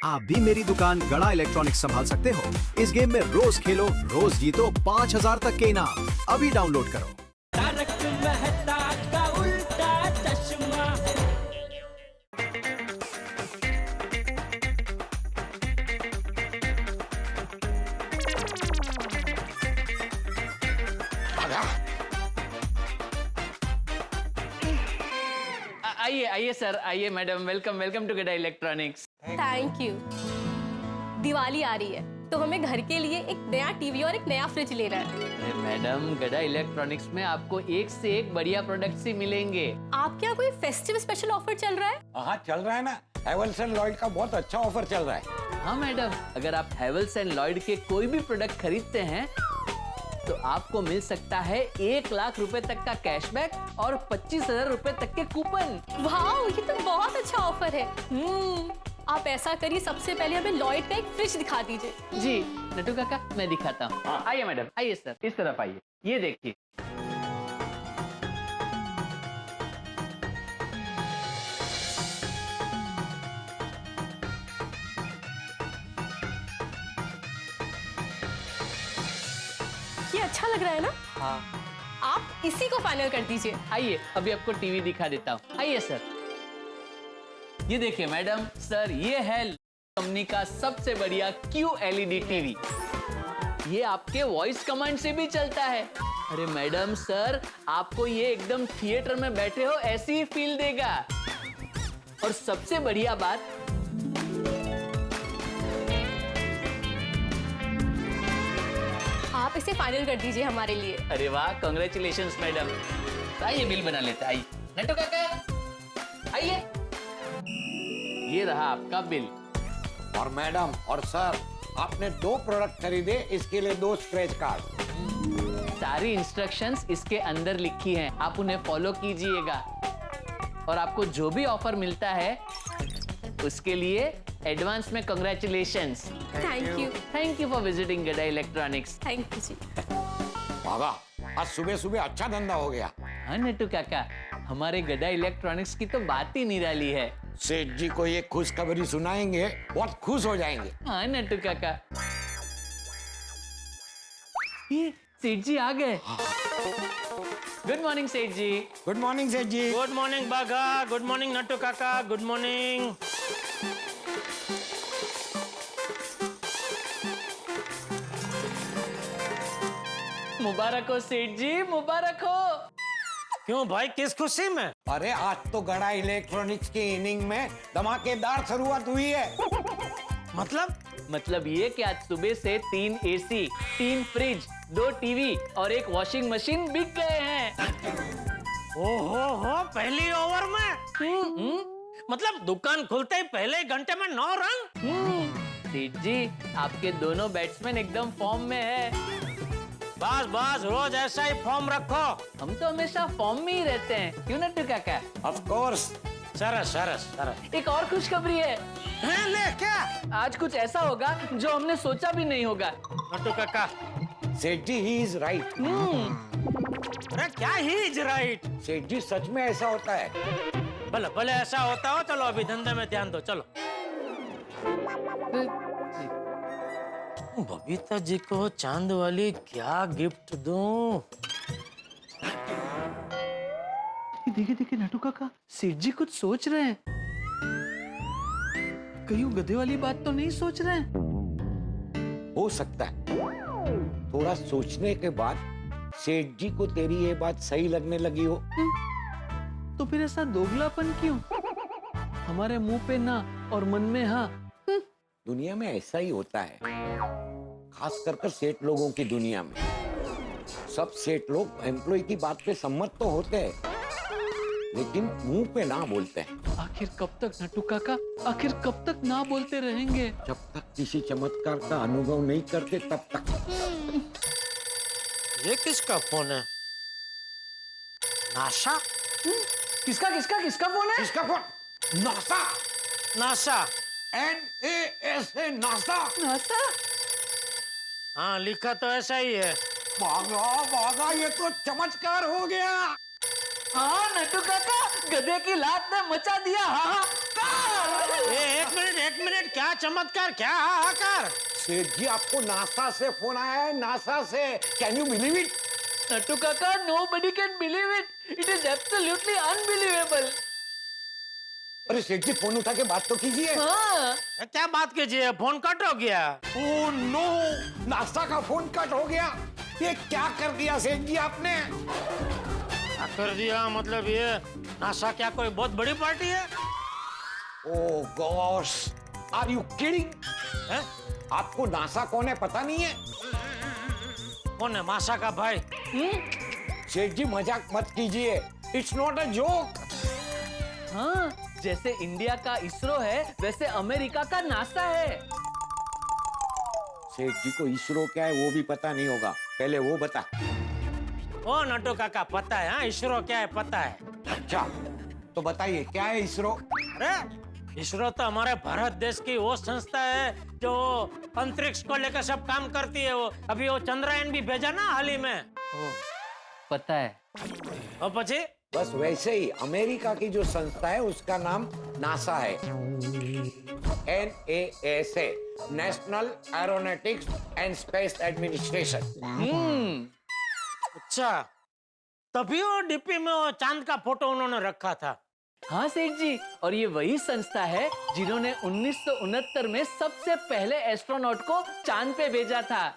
आप भी मेरी दुकान गड़ा इलेक्ट्रॉनिक्स संभाल सकते हो। इस गेम में रोज खेलो, रोज जीतो 5000 तक के इनाम। अभी डाउनलोड करो। तारक मेहता का उल्टा चश्मा। आइए आइए सर, आइए madam, welcome welcome to Gada electronics. Thank you. Diwali आ रही है तो हमें घर के लिए एक नया टीवी और एक नया फ्रिज लेना है। अरे मैडम, गड़ा इलेक्ट्रॉनिक्स में आपको एक से एक बढ़िया प्रोडक्ट्स ही मिलेंगे। आपके यहाँ कोई फेस्टिव स्पेशल ऑफर चल रहा है? हाँ चल रहा है ना, हैवेल्स एंड लॉयड का बहुत अच्छा ऑफर चल रहा है। हाँ मैडम, अगर आप हैवेल्स एंड लॉयड के कोई भी प्रोडक्ट खरीदते हैं तो आपको मिल सकता है 1 लाख रुपए तक का कैशबैक और 25,000 रुपए तक के कूपन। वाह, ये तो बहुत अच्छा ऑफर है। आप ऐसा करिए, सबसे पहले हमें लॉयड का एक फ्रिज दिखा दीजिए। जी नटू काका, मैं दिखाता हूँ। आइए मैडम, आइए सर, इस तरफ आइए। ये देखिए, ये अच्छा लग रहा है ना? हाँ आप इसी को फाइनल कर दीजिए। आइए, अभी आपको टीवी दिखा देता हूँ। आइए सर, ये देखिए मैडम, सर ये है कंपनी का सबसे बढ़िया QLED टीवी। ये आपके वॉइस कमांड से भी चलता है। अरे मैडम सर, आपको ये एकदम थिएटर में बैठे हो ऐसी ही फील देगा। और सबसे बढ़िया बात, आप इसे फाइनल कर दीजिए हमारे लिए। अरे वाह, कांग्रेचुलेशंस मैडम। तो आइए बिल बना लेते हैं। आइए नटू काका, आइए, ये रहा आपका बिल। और मैडम और सर, आपने 2 प्रोडक्ट खरीदे, इसके लिए 2 स्क्रैच कार्ड। सारी इंस्ट्रक्शंस इसके अंदर लिखी हैं, आप उन्हें फॉलो कीजिएगा। और आपको जो भी ऑफर मिलता है उसके लिए एडवांस में congratulations. Thank you for visiting गड़ा इलेक्ट्रॉनिक्स। थैंक यू जी। बाबा, आज सुबह सुबह अच्छा धंधा हो गया। हाँ नटू काका, हमारे गड़ा इलेक्ट्रॉनिक्स की तो बात ही निराली है। सेठ जी को ये खुशखबरी सुनाएंगे, बहुत खुश हो जाएंगे। हाँ नटू काका, ये सेठ जी आ गए। गुड मॉर्निंग सेठ जी। गुड मॉर्निंग सेठ जी। गुड मॉर्निंग बाघा, गुड मॉर्निंग नट्टू काका, गुड मॉर्निंग। मुबारक हो सेठ जी, मुबारक हो। क्यों भाई, किस खुशी में? अरे आज तो गड़ा इलेक्ट्रॉनिक्स की इनिंग में धमाकेदार शुरुआत हुई है। मतलब ये कि आज सुबह से 3 AC, 3 फ्रिज, 2 टीवी और 1 वॉशिंग मशीन बिक गए हैं। ओहो, पहली ओवर में। मतलब दुकान खुलते ही पहले घंटे में 9 रन। सेठ जी, आपके दोनों बैट्समैन एकदम फॉर्म में है। बस बस, रोज ऐसा ही फॉर्म रखो। हम तो हमेशा फॉर्म में ही रहते हैं, क्यों नट्टू काका? Of course. सरस सरस सरस। एक और खुशखबरी है। ले क्या? आज कुछ ऐसा होगा जो हमने सोचा भी नहीं होगा। नट्टू काका, सेठ जी, ही इज राइट। अरे क्या ही इज राइट? सेठ जी, सच में ऐसा होता है। भले भले ऐसा होता हो। चलो अभी धंधे में ध्यान दो, चलो। बबीता जी को चांद वाली क्या गिफ्ट दूं? देखिए देखिए नट्टू काका, सेठ जी कुछ सोच रहे हैं। कहीं वो गधे वाली बात तो नहीं सोच रहे हैं? हो सकता है थोड़ा सोचने के बाद सेठ जी को तेरी ये बात सही लगने लगी हो। तो फिर ऐसा दोगलापन क्यों? हमारे मुंह पे ना और मन में हाँ। दुनिया में ऐसा ही होता है, खास कर सेठ लोगों की दुनिया में। सब सेठ लोग एम्प्लॉय की बात पे सम्मत तो होते हैं, लेकिन मुंह पे ना बोलते हैं। आखिर कब तक नट्टू काका, आखिर कब तक ना बोलते रहेंगे? जब तक किसी चमत्कार का अनुभव नहीं करते तब तक। ये किसका फोन है? नासा? किसका किसका किसका फोन है? किसका phone? NASA. NASA? NASA, NASA. NASA? हाँ, लिखा तो ऐसा ही है। भागा भागा, ये तो चमत्कार हो गया। हाँ नट्टू काका, गधे की लात ने मचा दिया हाहाकार। एक मिनट, क्या चमत्कार, क्या हाहाकार। सेठ जी, आपको नासा से फोन आया है, नासा से। Can you believe it? Nattu काका, nobody can believe it. It is absolutely unbelievable. अरे सेठ जी, फोन उठा के बात तो कीजिए। हाँ, क्या बात कीजिए, फोन कट हो गया। ओह नो, नासा का फोन कट हो गया। ये क्या कर दिया सेठ जी आपने? क्या कर दिया मतलब? ये नासा क्या कोई बहुत बड़ी पार्टी है? ओह गॉश, आर यू किडिंग? हैं? आपको नासा कौन है पता नहीं है? कौन है मासा का भाई? सेठ जी, मजाक मत कीजिए। It's not a joke. हाँ, जैसे इंडिया का इसरो है वैसे अमेरिका का नासा है। सेठ जी को इसरो क्या है वो भी पता नहीं होगा, पहले वो बता। ओ नटू काका, पता है? हाँ, इसरो क्या है पता है। अच्छा, तो बताइए क्या है इसरो? अरे इसरो तो हमारे भारत देश की वो संस्था है जो अंतरिक्ष को लेकर सब काम करती है। वो अभी वो चंद्रयान भी भेजा ना हाल ही में। ओ, पता है। और पची बस वैसे ही अमेरिका की जो संस्था है उसका नाम नासा है। NASA, national aeronautics and space administration. अच्छा, तभी वो डीपी में वो चांद का फोटो उन्होंने रखा था। हाँ सेठ जी, और ये वही संस्था है जिन्होंने 1969 में सबसे पहले एस्ट्रोनॉट को चांद पे भेजा था।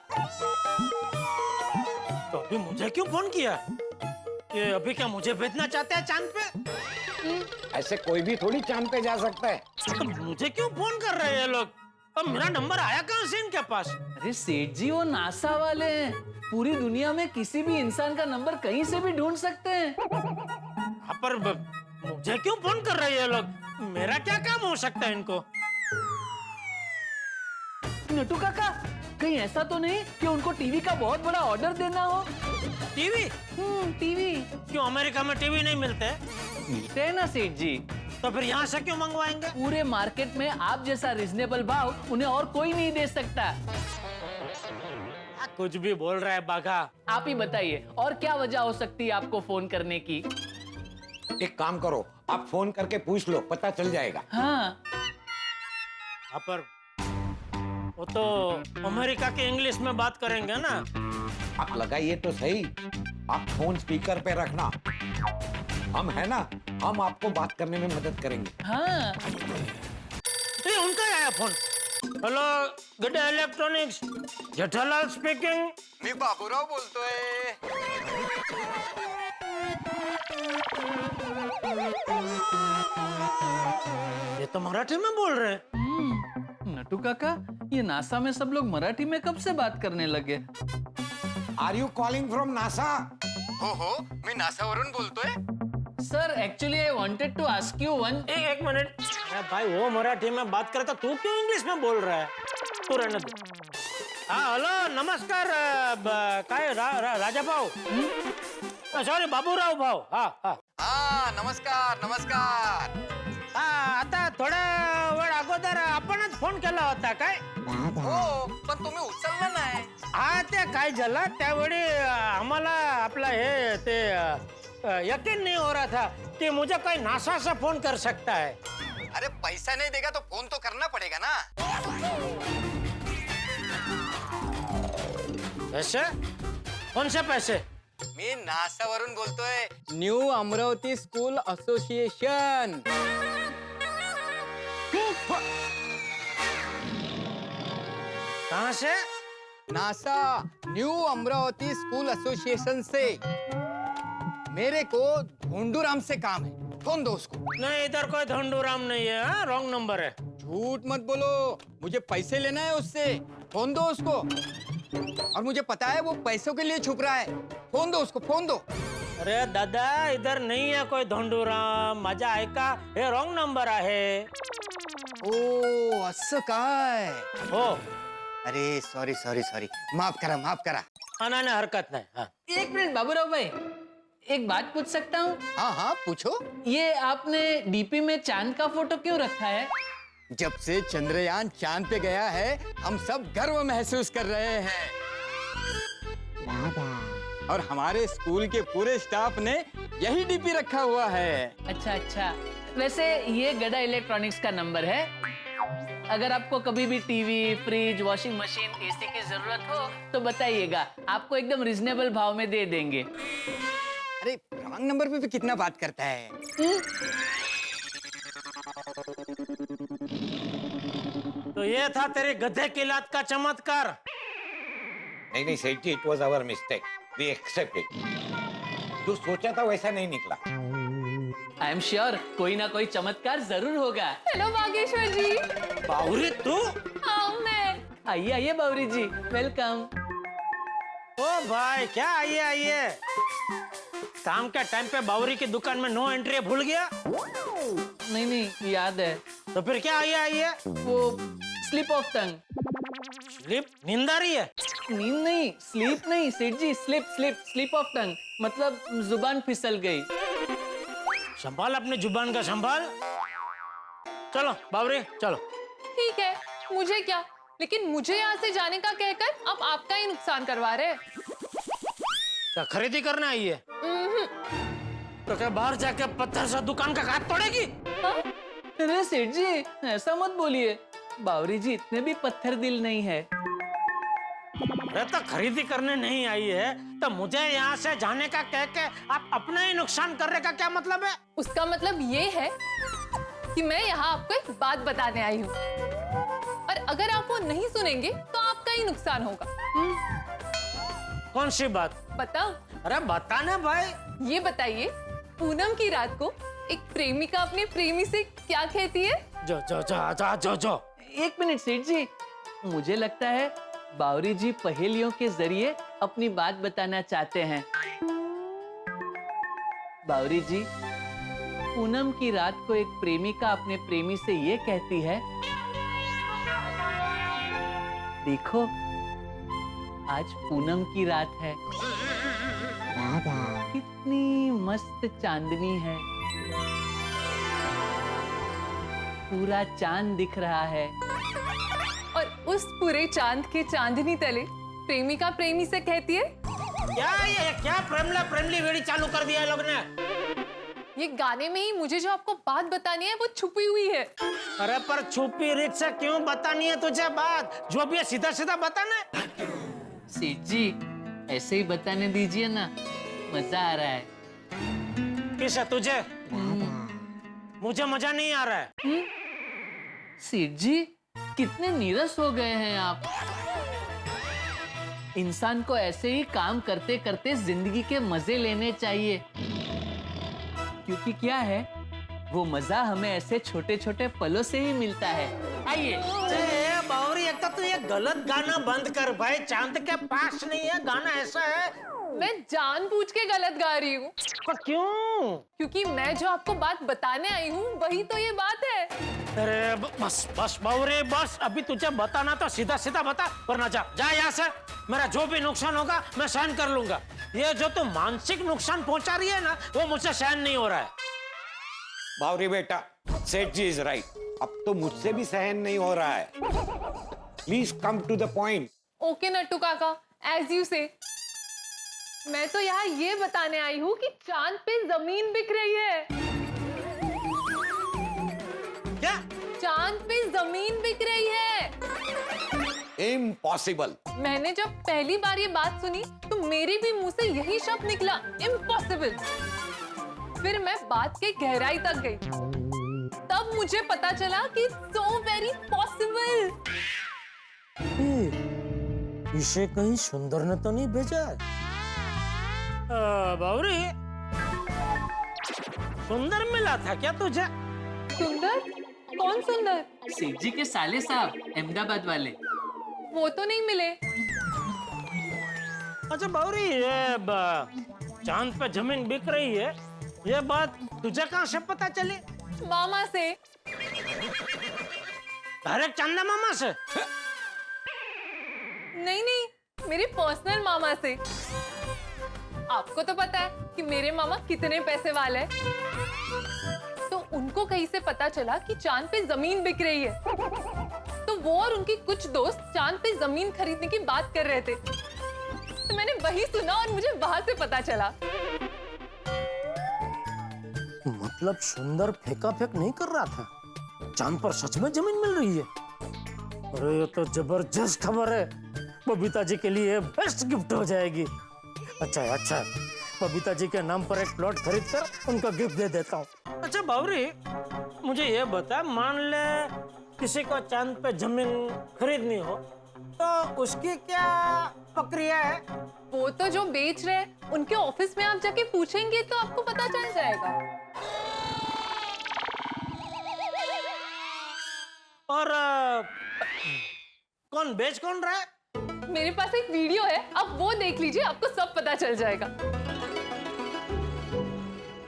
तो अभी मुझे क्यों फोन किया? ये अभी क्या मुझे भेजना चाहते हैं चांद पे? ऐसे कोई भी थोड़ी चांद पे जा सकता है। तो मुझे क्यों फोन कर रहे हैं ये लोग? अब मेरा नंबर आया कहाँ से इनके पास? अरे सेठ जी, वो नासा वाले हैं। पूरी दुनिया में किसी भी इंसान का नंबर कहीं से भी ढूंढ सकते हैं। हाँ, पर मुझे क्यों फोन कर रहे हैं ये लोग? मेरा क्या काम हो सकता है इनको? नटू काका, कहीं ऐसा तो नहीं कि उनको टीवी का बहुत बड़ा ऑर्डर देना हो? टीवी? टीवी क्यों अमेरिका में टीवी नहीं मिलते? मिलते हैं ना सेठ जी। तो फिर यहाँ से क्यों मंगवाएंगे? पूरे मार्केट में आप जैसा रिजनेबल भाव उन्हें और कोई नहीं दे सकता। कुछ भी बोल रहा है बाघा। आप ही बताइए, और क्या वजह हो सकती है आपको फोन करने की? एक काम करो, आप फोन करके पूछ लो, पता चल जाएगा। हाँ, हाँ, पर वो तो अमेरिका के इंग्लिश में बात करेंगे ना। आप लगाइए तो सही। आप फोन स्पीकर पे रखना, हम है ना, हम आपको बात करने में मदद करेंगे। हाँ। ये उनका आया phone. Hello, good electronics, Jethalal speaking. मी बाबूराव बोलतोय। ये तो मराठी में बोल रहे हैं। नटू काका, ये नासा में सब लोग मराठी में कब से बात करने लगे? Are you calling from NASA? हो, मी नासावरून बोलतोय। Sir, actually I wanted to ask you one. एक मिनट। अरे भाई, वो मराठी में बात करता, तू क्यों इंग्लिश में बोल रहा है? तू रहने दे। हाँ, हेलो, नमस्कार। काय राजा भाऊ? सॉरी, बाबूराव भाऊ। हाँ, नमस्कार नमस्कार। आता थोड्या वेळ अगोदर आपणच फोन केला होता काय? हो, पण तुम्ही उचलला नाही। हा, ते काय झालं त्यावेळी आम्हाला आपला हे ते यकीन नहीं हो रहा था कि मुझे कोई नासा से फोन कर सकता है। अरे पैसा नहीं देगा तो फोन तो करना पड़ेगा ना। पैसे? कौन से पैसे? मी नासावरून बोलतोय। New Amravati school association. कहाँ से? NASA new Amravati school association से। मेरे को ढोंडूराम से काम है, फोन दो उसको। नहीं, इधर कोई धंडूराम नहीं है। हाँ, रॉन्ग नंबर है। झूठ मत बोलो, मुझे पैसे लेना है उससे, फोन दो उसको। और मुझे पता है वो पैसों के लिए छुप रहा है, फोन दो उसको, फोन दो। अरे दादा, इधर नहीं है कोई धंडूराम। माझा ऐका, हे रॉन्ग नंबर आहे। ओ असं काय? हो। अरे सॉरी सॉरी सॉरी, माफ करा माफ करा। नाही, हरकत नाही। हाँ। एक मिनट बाबूराव भाई, एक बात पूछ सकता हूँ? हाँ हाँ पूछो। ये आपने डीपी में चांद का फोटो क्यों रखा है? जब से चंद्रयान चांद पे गया है, हम सब गर्व महसूस कर रहे हैं। और हमारे स्कूल के पूरे स्टाफ ने यही डीपी रखा हुआ है। अच्छा अच्छा, वैसे ये गड़ा इलेक्ट्रॉनिक्स का नंबर है। अगर आपको कभी भी TV, fridge, washing machine, AC की जरूरत हो तो बताइएगा, आपको एकदम रिजनेबल भाव में दे देंगे। अरे रॉन्ग नंबर पे भी कितना बात करता है। तो ये था तेरे गधे की लात का चमत्कार। नहीं नहीं सेठ जी, it was our mistake, we accept it. जो सोचा था वैसा नहीं निकला। आई एम श्योर कोई ना कोई चमत्कार जरूर होगा। हेलो बागेश्वर जी। बावरी तू? हाँ मैं। आइए आइए बावरी जी, वेलकम। ओ भाई, क्या आइए आइए। काम के टाइम पे बावरी की दुकान में नो एंट्री भूल गया? नहीं नहीं याद है। तो फिर क्या आइए आइए? वो स्लिप ऑफ टंग। स्लिप? नींद आ रही है? नींद नहीं, स्लीप नहीं सेठ जी, स्लिप ऑफ टंग मतलब जुबान फिसल गई। संभाल अपनी जुबान का संभाल। चलो बावरी चलो। ठीक है, मुझे क्या, लेकिन मुझे यहाँ से जाने का कहकर आप आपका ही नुकसान करवा रहे हैं। क्या खरीदी करना आई है? तो क्या बाहर जाके पत्थर से दुकान का काट तोड़ेगी? हाँ? अरे सेठ जी ऐसा मत बोलिए, बावरी जी इतने भी पत्थर दिल नहीं है। अरे तो खरीदी करने नहीं आई है तो मुझे यहाँ से जाने का कह के आप अपना ही नुकसान करने का क्या मतलब है? उसका मतलब ये है कि मैं यहाँ आपको एक बात बताने आई हूँ, और अगर आप वो नहीं सुनेंगे तो आपका ही नुकसान होगा। कौन सी बात? बताओ। अरे बताना भाई। ये बताइए, पूनम की रात को एक प्रेमिका अपने प्रेमी से क्या कहती है? जो जो जो जो जो जो। एक मिनट सेठ जी, मुझे लगता है बावरी जी पहेलियों के जरिए अपनी बात बताना चाहते हैं। बावरी जी, पूनम की रात को एक प्रेमिका अपने प्रेमी से ये कहती है, देखो आज पूनम की रात है, कितनी मस्त चांदनी है, पूरा चांद दिख रहा है। और उस पूरे चांद के चांदनी तले प्रेमिका प्रेमी से कहती है, क्या प्रेमली वेड़ी चालू कर दिया है लोग ने? ये गाने में ही मुझे जो आपको बात बतानी है वो छुपी हुई है। अरे पर छुपी रीत से क्यों बतानी है तुझे बात? जो भी है सीधा सीधा बताना है। सेठ जी ऐसे ही बताने दीजिए ना, मजा आ रहा है। किस है तुझे? मुझे मजा नहीं आ रहा है। सेठ जी कितने नीरस हो गए हैं आप। इंसान को ऐसे ही काम करते करते जिंदगी के मजे लेने चाहिए, क्योंकि क्या है वो मजा हमें ऐसे छोटे छोटे पलों से ही मिलता है। आइए। बावरी, एक तो तू ये गलत गाना बंद कर भाई। चांद के पास नहीं है गाना, ऐसा है। मैं जानबूझ के गलत गा रही हूँ। पर क्यों? क्योंकि मैं जो आपको बात बताने आई हूँ वही तो ये बात है। अरे बस बस बावरी बस, अभी तुझे बताना तो सीधा सीधा बता, वरना जा यहाँ से। मेरा जो भी नुकसान होगा मैं सहन कर लूंगा। ये जो तू मानसिक नुकसान पहुंचा रही है ना, वो मुझसे सहन नहीं हो रहा है। बावरी बेटा, सेठ जी इज राइट, अब तो मुझसे भी सहन नहीं हो रहा है। Please come to the point. Okay Nattu काका, एज यू से। मैं तो यहाँ ये बताने आई हूँ कि चांद पे जमीन बिक रही है। क्या? चांद पे जमीन बिक रही है। इम्पॉसिबल। मैंने जब पहली बार ये बात सुनी तो मेरे भी मुंह से यही शब्द निकला, इम्पॉसिबल। फिर मैं बात के गहराई तक गई, तब मुझे पता चला कि सो वेरी पॉसिबल। इसे कहीं सुंदर ने तो नहीं भेजा है? बावरी, सुंदर मिला था क्या तुझे? सुंदर? कौन सुंदर? सेठ जी के साले साहब, अहमदाबाद वाले। वो तो नहीं मिले। अच्छा बावरी, ये चांद पे जमीन बिक रही है, ये बात तुझे कहाँ से पता चली? मामा से। डायरेक्ट चंदा मामा से? नहीं नहीं, मेरे पर्सनल मामा से। आपको तो पता है कि मेरे मामा कितने पैसे वाले हैं। तो उनको कहीं से पता चला कि चांद पे जमीन बिक रही है, तो वो और उनकी कुछ दोस्त चांद पे जमीन खरीदने की बात कर रहे थे। तो मैंने वही सुना और मुझे वहां से पता चला। मतलब सुंदर फेंका फेंक नहीं कर रहा था, चांद पर सच में जमीन मिल रही है। अरे ये तो जबरदस्त खबर है, बबीता जी के लिए बेस्ट गिफ्ट हो जाएगी। अच्छा है, अच्छा है, बबीता जी के नाम पर एक प्लॉट खरीद कर उनका गिफ्ट दे देता हूँ। अच्छा बावरी, मुझे ये बता, मान ले किसी को चांद पे जमीन खरीदनी हो तो उसकी क्या प्रक्रिया है? वो तो जो बेच रहे हैं उनके ऑफिस में आप जाके पूछेंगे तो आपको पता चल जाएगा। और कौन रहा है? मेरे पास एक वीडियो है, आप वो देख लीजिए, आपको सब पता चल जाएगा।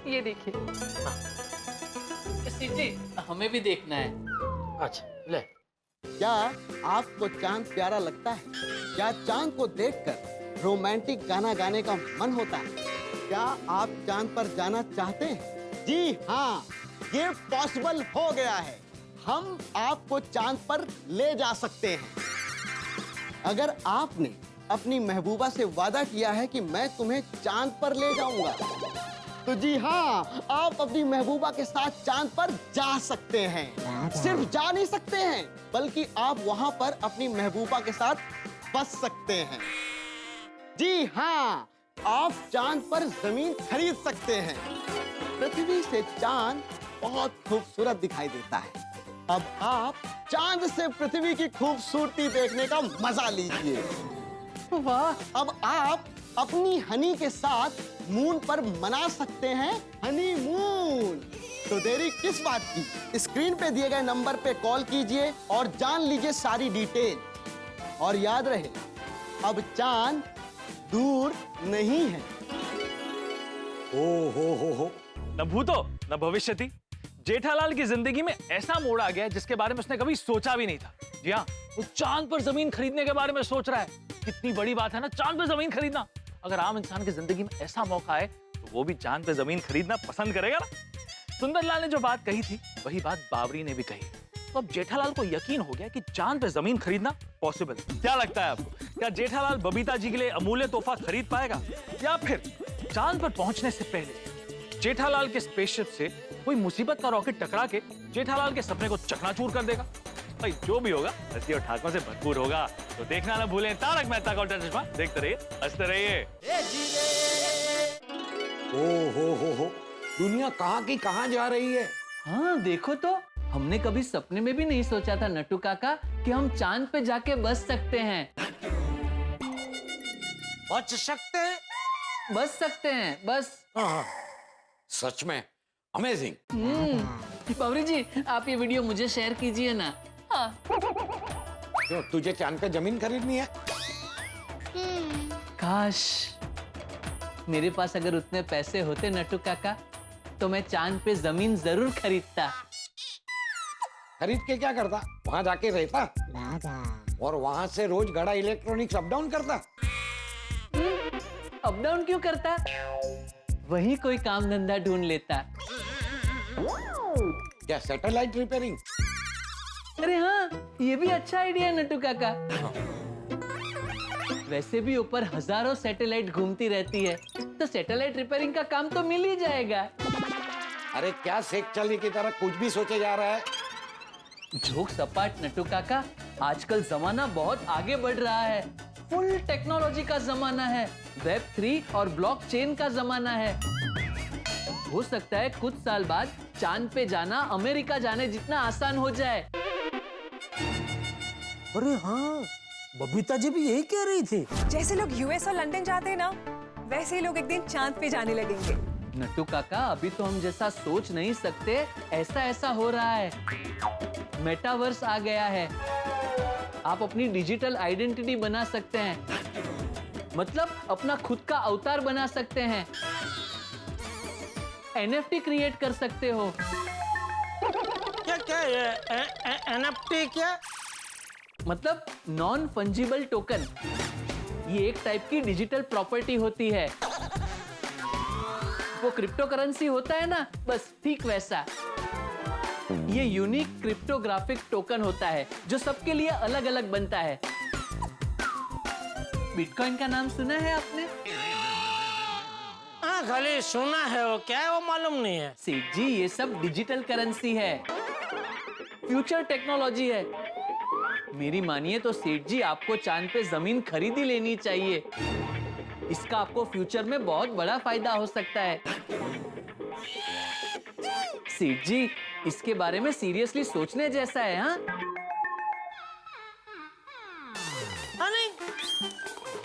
ये देखिए। जी हमें भी देखना है। अच्छा ले। क्या आपको चांद प्यारा लगता है? क्या चांद को देखकर रोमांटिक गाना गाने का मन होता है? क्या आप चांद पर जाना चाहते हैं? जी हाँ, ये पॉसिबल हो गया है। हम आपको चांद पर ले जा सकते हैं। अगर आपने अपनी महबूबा से वादा किया है कि मैं तुम्हें चांद पर ले जाऊंगा, तो जी हाँ, आप अपनी महबूबा के साथ चांद पर जा सकते हैं। सिर्फ जा नहीं सकते हैं, बल्कि आप वहां पर अपनी महबूबा के साथ बस सकते हैं। जी हाँ, आप चांद पर जमीन खरीद सकते हैं। पृथ्वी से चांद बहुत खूबसूरत दिखाई देता है। अब आप चांद से पृथ्वी की खूबसूरती देखने का मजा लीजिए। वाह! अब आप अपनी हनी के साथ मून पर मना सकते हैं हनीमून। तो देरी किस बात की? स्क्रीन पे दिए गए नंबर पे कॉल कीजिए और जान लीजिए सारी डिटेल। और याद रहे, अब चांद दूर नहीं है। ओ हो न भूतो न भविष्यति। जेठालाल की जिंदगी में ऐसा मोड़ आ गया जिसके बारे में उसने कभी सोचा भी नहीं था। जी हाँ, वो चांद पर जमीन खरीदने के बारे में सोच रहा है। कितनी बड़ी बात है ना, चांद पर जमीन खरीदना। अगर आम इंसान की जिंदगी में ऐसा मौका है तो वो भी चांद पे जमीन खरीदना पसंद करेगा ना। सुंदरलाल ने जो बात कही थी वही बात बावरी ने भी कही। तो अब जेठालाल को यकीन हो गया कि चांद पे जमीन खरीदना पॉसिबल। क्या लगता है आपको, क्या जेठालाल बबीता जी के लिए अमूल्य तोहफा खरीद पाएगा, या फिर चांद पर पहुंचने से पहले जेठालाल के स्पेसशिप से कोई मुसीबत का रॉकेट टकरा के जेठालाल के सपने को चकनाचूर कर देगा? भाई जो भी होगा हंसी और ठाकों से भरपूर होगा। तो देखना ना भूलें तारक मेहता का उल्टा चश्मा। देखते रहिए, हंसते रहिए। ओ हो, दुनिया कहाँ की कहाँ जा रही है। हाँ देखो तो, हमने कभी सपने में भी नहीं सोचा था नट्टू काका कि हम चांद पे जाके बस सकते हैं। बच सकते हैं? बस सकते हैं, बस। सच में अमेजिंग। बावरी जी, आप ये वीडियो मुझे शेयर कीजिए ना। हाँ। क्यों, तुझे चांद पे जमीन खरीदनी है? काश मेरे पास अगर उतने पैसे होते नट्टू काका, तो मैं चांद पे जमीन जरूर खरीदता। खरीद के क्या करता? वहां जाके रहता और वहां से रोज गड़ा इलेक्ट्रॉनिक्स अप डाउन करता। अप डाउन क्यों करता? वही कोई काम धंधा ढूंढ लेता। क्या सैटेलाइट रिपेयरिंग? अरे हाँ, ये भी अच्छा आइडिया है नट्टू काका। वैसे भी ऊपर हजारों सैटेलाइट घूमती रहती है, तो सैटेलाइट रिपेयरिंग का काम तो मिल ही जाएगा। अरे क्या सेक चली की तरह कुछ भी सोचे जा रहा है। जोक सपाट नट्टू काका, आजकल जमाना बहुत आगे बढ़ रहा है। फुल टेक्नोलॉजी का जमाना है, वेब 3 और ब्लॉकचेन का जमाना है। हो सकता है कुछ साल बाद चांद पे जाना अमेरिका जाने जितना आसान हो जाए। अरे हाँ, बबीता जी भी यही कह रही थी। जैसे लोग यूएस और लंदन जाते हैं ना, वैसे ही लोग एक दिन चांद पे जाने लगेंगे। नट्टू काका, अभी तो हम जैसा सोच नहीं सकते, ऐसा हो रहा है। मेटावर्स आ गया है। आप अपनी डिजिटल आइडेंटिटी बना सकते हैं, मतलब अपना खुद का अवतार बना सकते हैं। NFT क्रिएट कर सकते हो। क्या ये NFT क्या? मतलब नॉन फंजिबल टोकन। ये एक टाइप की डिजिटल प्रॉपर्टी होती है। वो क्रिप्टो करेंसी होता है ना, बस ठीक वैसा। ये यूनिक क्रिप्टोग्राफिक टोकन होता है जो सबके लिए अलग अलग बनता है। बिटकॉइन का नाम सुना है आपने? हाँ खाली सुना है, वो क्या है वो मालूम नहीं है। सेठ जी ये सब डिजिटल करेंसी है, फ्यूचर टेक्नोलॉजी है। मेरी मानिए तो सेठ जी आपको चांद पे जमीन खरीदी लेनी चाहिए। इसका आपको फ्यूचर में बहुत बड़ा फायदा हो सकता है। सेठ जी इसके बारे में सीरियसली सोचने जैसा है। हाँ नहीं,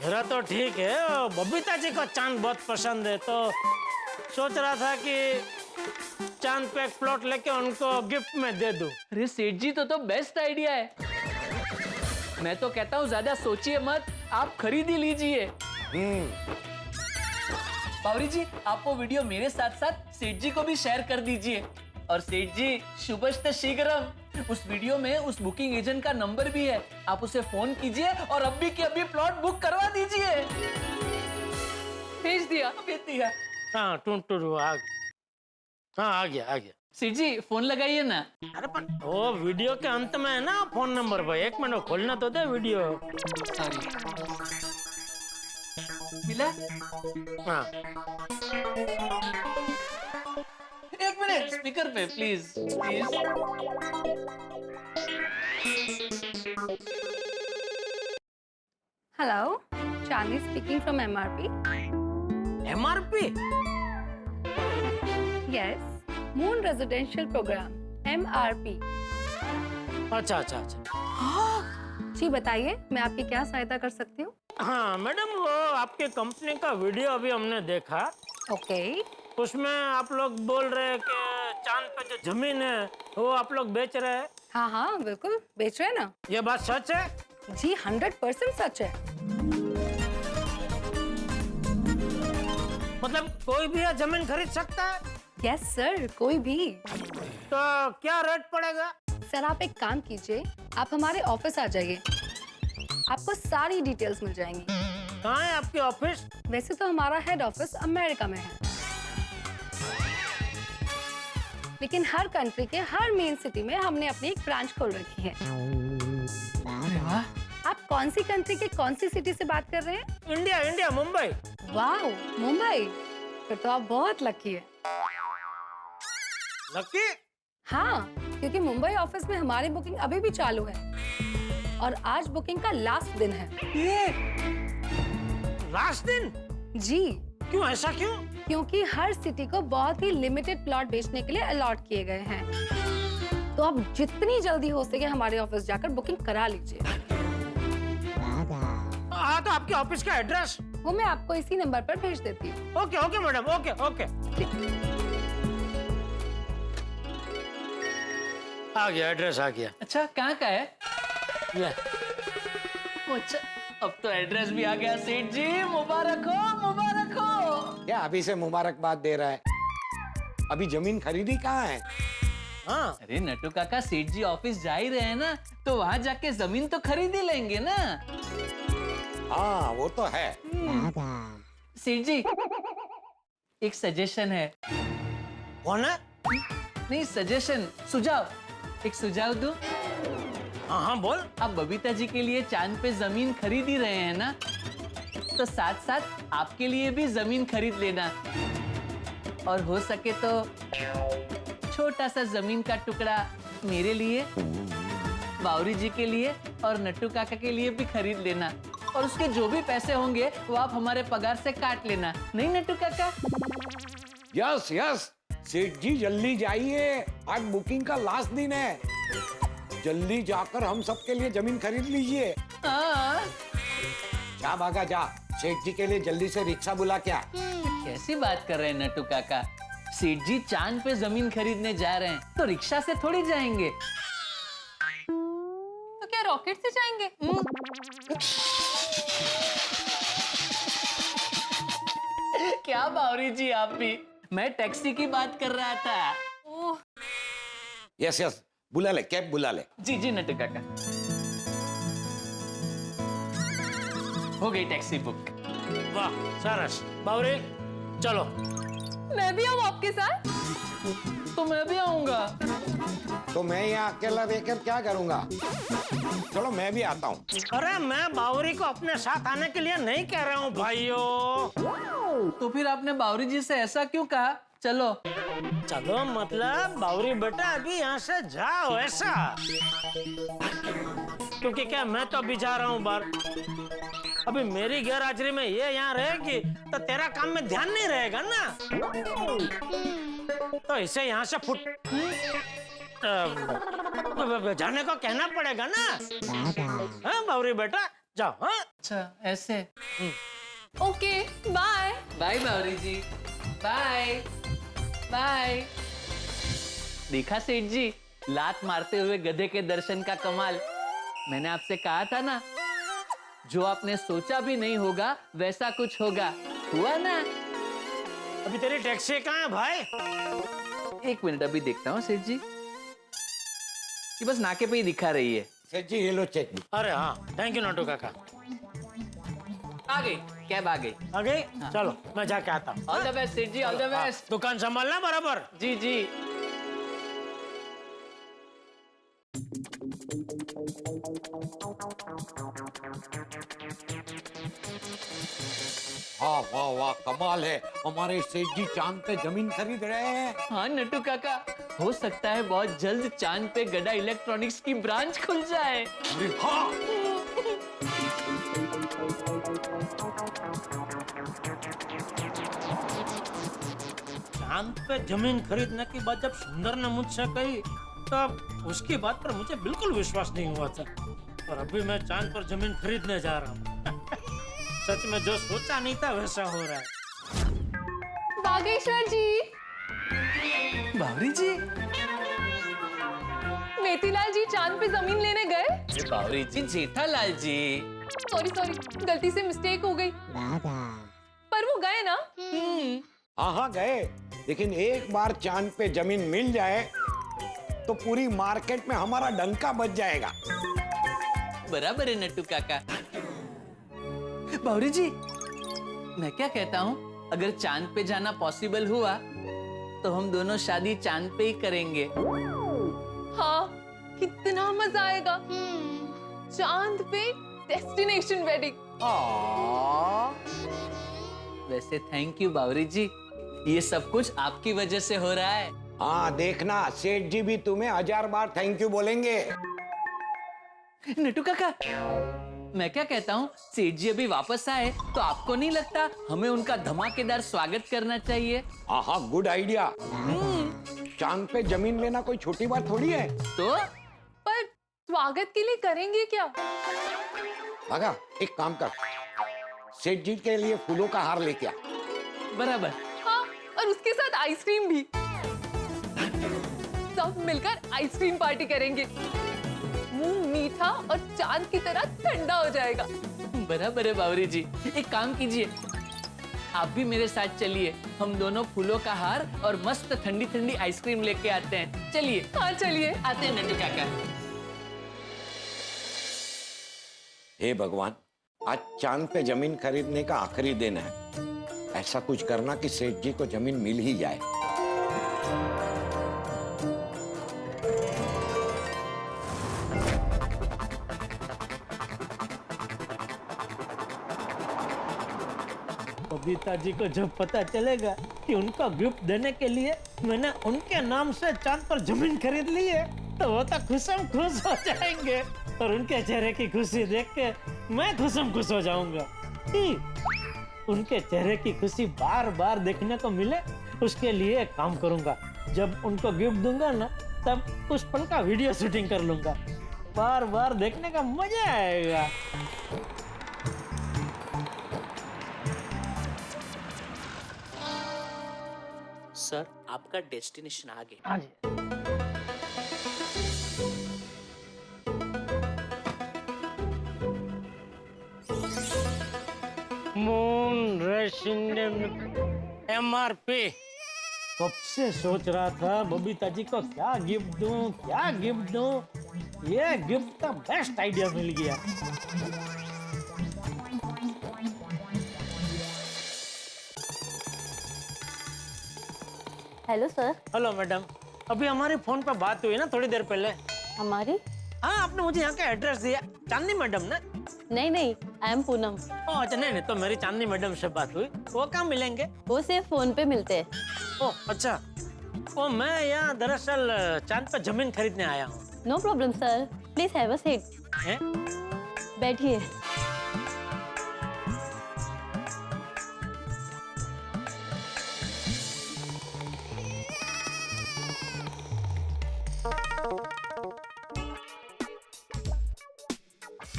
मेरा तो ठीक है, बबीता जी को चांद बहुत पसंद है, तो सोच रहा था कि चांद पे एक प्लॉट लेके उनको गिफ्ट में दे दूं। अरे सेठ जी तो बेस्ट आइडिया है। मैं तो कहता हूँ ज्यादा सोचिए मत, आप खरीद ही लीजिए। बावरी जी आप वो वीडियो मेरे साथ साथ सेठ जी को भी शेयर कर दीजिए। और सेठ जी शुभश्त शीघ्रम, उस वीडियो में उस बुकिंग एजेंट का नंबर भी है, आप उसे फोन कीजिए और अभी के अभी प्लॉट बुक करवा दीजिए। भेज दिया। भेज दिया। हाँ टूट आ गया। सेठ जी फोन लगाइए ना। अरे पर वो वीडियो के अंत में है ना फोन नंबर भाई, एक मिनट खोलना तो दे वीडियो। सॉरी मिला? हाँ एक मिनट स्पीकर पे please please. Hello, Charlie speaking from MRP. MRP? Yes, Moon Residential Program, MRP. अच्छा। जी बताइए, मैं आपकी क्या सहायता कर सकती हूँ? हाँ मैडम, वो आपके कंपनी का वीडियो अभी हमने देखा। ओके। उसमें आप लोग बोल रहे हैं कि चांद पे जो जमीन है वो आप लोग बेच रहे हैं। हाँ बिल्कुल बेच रहे हैं ना। ये बात सच है? जी 100% सच है। मतलब कोई भी ये जमीन खरीद सकता है? यस सर, कोई भी। तो क्या रेट पड़ेगा? सर आप एक काम कीजिए, आप हमारे ऑफिस आ जाइए, आपको सारी डिटेल्स मिल जाएंगी। कहाँ है आपकी ऑफिस? वैसे तो हमारा हेड ऑफिस अमेरिका में है, लेकिन हर कंट्री के हर मेन सिटी में हमने अपनी एक ब्रांच खोल रखी है। आप कौन सी कंट्री के कौन सी सिटी से बात कर रहे हैं? इंडिया, मुंबई। वाह, मुंबई, फिर तो आप बहुत लकी है। लकी? हाँ, क्योंकि मुंबई ऑफिस में हमारी बुकिंग अभी भी चालू है और आज बुकिंग का लास्ट दिन है। ये लास्ट दिन? जी। क्यों, ऐसा क्यों? क्योंकि हर सिटी को बहुत ही लिमिटेड प्लॉट बेचने के लिए अलॉट किए गए हैं, तो आप जितनी जल्दी हो सके हमारे ऑफिस जाकर बुकिंग करा लीजिए। हाँ तो आपके ऑफिस का एड्रेस? वो मैं आपको इसी नंबर पर भेज देती हूँ। Okay madam, okay. आ गया, एड्रेस आ गया। अच्छा कहाँ का है? ले। अच्छा अब तो एड्रेस भी आ गया। सेठ जी मुबारक हो। क्या अभी से मुबारकबाद दे रहा है? अभी जमीन खरीदी कहाँ है? हाँ अरे नट्टू काका, सेठ जी ऑफिस जा ही रहे हैं ना, तो वहाँ जाके जमीन तो खरीद ही लेंगे ना। हाँ वो तो है। सेठ जी एक सजेशन है। कौन है? नहीं सजेशन, सुझाव, एक सुझाव दो। हाँ बोल। आप बबीता जी के लिए चांद पे जमीन खरीद ही रहे हैं ना, तो साथ साथ आपके लिए भी जमीन खरीद लेना, और हो सके तो छोटा सा जमीन का टुकड़ा मेरे लिए, बावरी जी के लिए और नट्टू काका के लिए भी खरीद लेना, और उसके जो भी पैसे होंगे वो आप हमारे पगार से काट लेना। नहीं नट्टू काका? यस सेठ जी जल्दी जाइए, आज बुकिंग का लास्ट दिन है। जल्दी जाकर हम सबके लिए जमीन खरीद लीजिए। हाँ। जा भागा जा, सेठ जी के लिए जल्दी से रिक्शा बुला क्या। कैसी बात कर रहे हैं नट्टू काका? सेठ जी चांद पे जमीन खरीदने जा रहे हैं, तो रिक्शा से थोड़ी जाएंगे। तो क्या रॉकेट से जाएंगे? क्या बावरी जी आप भी, मैं टैक्सी की बात कर रहा था। ओह, यस बुला ले, कैब बुला ले। जी नट्टू काका, हो गई टैक्सी बुक। वाह सरस। बावरी चलो। मैं भी आऊँ आपके साथ? तो मैं भी आऊंगा। तो मैं यहाँ अकेला रहकर क्या करूँगा? चलो मैं भी आता हूँ। अरे मैं बावरी को अपने साथ आने के लिए नहीं कह रहा हूँ भाइयों। तो फिर आपने बावरी जी से ऐसा क्यों कहा? चलो चलो मतलब बावरी बेटा अभी यहाँ से जाओ ऐसा। क्योंकि क्या मैं तो अभी जा रहा हूँ बाहर। अभी मेरी गैर हाजिरी में ये यहाँ रहेगी तो तेरा काम में ध्यान नहीं रहेगा ना। तो इसे यहाँ से जाने को कहना पड़ेगा ना। हाँ बावरी बेटा जाओ। हाँ अच्छा ऐसे। Okay bye. Bye Bawri ji, bye bye. देखा सेठ जी, लात मारते हुए गधे के दर्शन का कमाल। मैंने आपसे कहा था ना, जो आपने सोचा भी नहीं होगा वैसा कुछ होगा। हुआ ना? अभी तेरी टैक्सी कहाँ है भाई? 1 मिनट अभी देखता हूँ सेठ जी। ये बस नाके पे ही दिखा रही है। सेठ जी ये लो चेक। अरे हाँ थैंक यू नटू काका। आ गई, कैब आ गई। आ गई? चलो मैं जाके आता हूँ। ऑल द बेस्ट सेठ जी, ऑल द बेस्ट। दुकान संभालना बराबर। जी जी। वाह वाह वाह, कमाल है। हमारे सेठ जी चांद पे जमीन खरीद रहे हैं। हाँ नट्टू काका, हो सकता है बहुत जल्द चांद पे गड़ा इलेक्ट्रॉनिक्स की ब्रांच खुल जाए। अरे हाँ। चांद पे जमीन खरीदने की बात जब सुंदर ने मुझसे कही तो उसकी बात पर मुझे बिल्कुल विश्वास नहीं हुआ था। और अभी मैं चांद पर जमीन खरीदने जा रहा हूँ। सच में जो सोचा नहीं था वैसा हो रहा है। बागेश्वर जी, बावरी जी, मेथीलाल जी चांद पे जमीन लेने गए। बावरी जी, जेठालाल जी। सॉरी सॉरी, गलती से मिस्टेक हो गई। पर वो गए ना? हाँ गए, लेकिन एक बार चांद पे जमीन मिल जाए तो पूरी मार्केट में हमारा डंका बज जाएगा। बराबर है नट्टू काका। बावरी जी, मैं क्या कहता हूँ, अगर चांद पे जाना पॉसिबल हुआ तो हम दोनों शादी चांद पे ही करेंगे। हाँ, कितना मजा आएगा। चांद पे डेस्टिनेशन वेडिंग। वैसे थैंक यू बावरी जी, ये सब कुछ आपकी वजह से हो रहा है। हाँ देखना, सेठ जी भी तुम्हें 1000 बार थैंक यू बोलेंगे। नट्टू काका, मैं क्या कहता हूँ, सेठ जी अभी वापस आए तो आपको नहीं लगता हमें उनका धमाकेदार स्वागत करना चाहिए? हाँ गुड आइडिया। चांद पे जमीन लेना कोई छोटी बात थोड़ी है। तो पर स्वागत के लिए करेंगे क्या? भागा, एक काम कर, सेठ जी के लिए फूलों का हार लेके आ। बराबर। हाँ, और उसके साथ आइसक्रीम भी। सब मिलकर आइसक्रीम पार्टी करेंगे। मुंह मीठा और चांद की तरह ठंडा हो जाएगा। बराबर है बावरी जी, एक काम कीजिए, आप भी मेरे साथ चलिए। हम दोनों फूलों का हार और मस्त ठंडी ठंडी आइसक्रीम लेके आते हैं। चलिए। हाँ चलिए। आते हैं नट्टू काका। हे भगवान, आज चांद पे जमीन खरीदने का आखिरी दिन है। ऐसा कुछ करना कि सेठ जी को जमीन मिल ही जाए। बबीता जी को जब पता चलेगा कि उनको गिफ्ट देने के लिए मैंने उनके नाम से चांद पर जमीन खरीद ली है तो वो तो खुशम खुश हो जाएंगे। और उनके चेहरे की खुशी देख के मैं खुशम खुश हो जाऊंगा। उनके चेहरे की खुशी बार बार देखने को मिले, उसके लिए एक काम करूंगा। जब उनको गिफ्ट दूंगा ना, तब उस पल का वीडियो शूटिंग कर लूंगा। बार बार देखने का मजा आएगा। सर, आपका डेस्टिनेशन आ गया। हाँ जी। Moon resident MRP। कब से सोच रहा था बबीता जी को क्या गिफ्ट दूं, क्या गिफ्ट दूं। ये गिफ्ट का बेस्ट आइडिया मिल गया। Hello sir. Hello madam. अभी हमारी फोन पे बात हुई ना थोड़ी देर पहले। हमारी? हाँ, आपने मुझे यहाँ का एड्रेस दिया, चांदनी मैडम ने। नहीं नहीं, आई एम पूनम। ओ अच्छा, नहीं तो मेरी चांदनी मैडम से बात हुई। वो कहाँ मिलेंगे? वो सिर्फ फोन पे मिलते हैं। ओ अच्छा, वो मैं यहाँ दरअसल चांद पे जमीन खरीदने आया हूँ। No problem sir, please have a seat. बैठिए।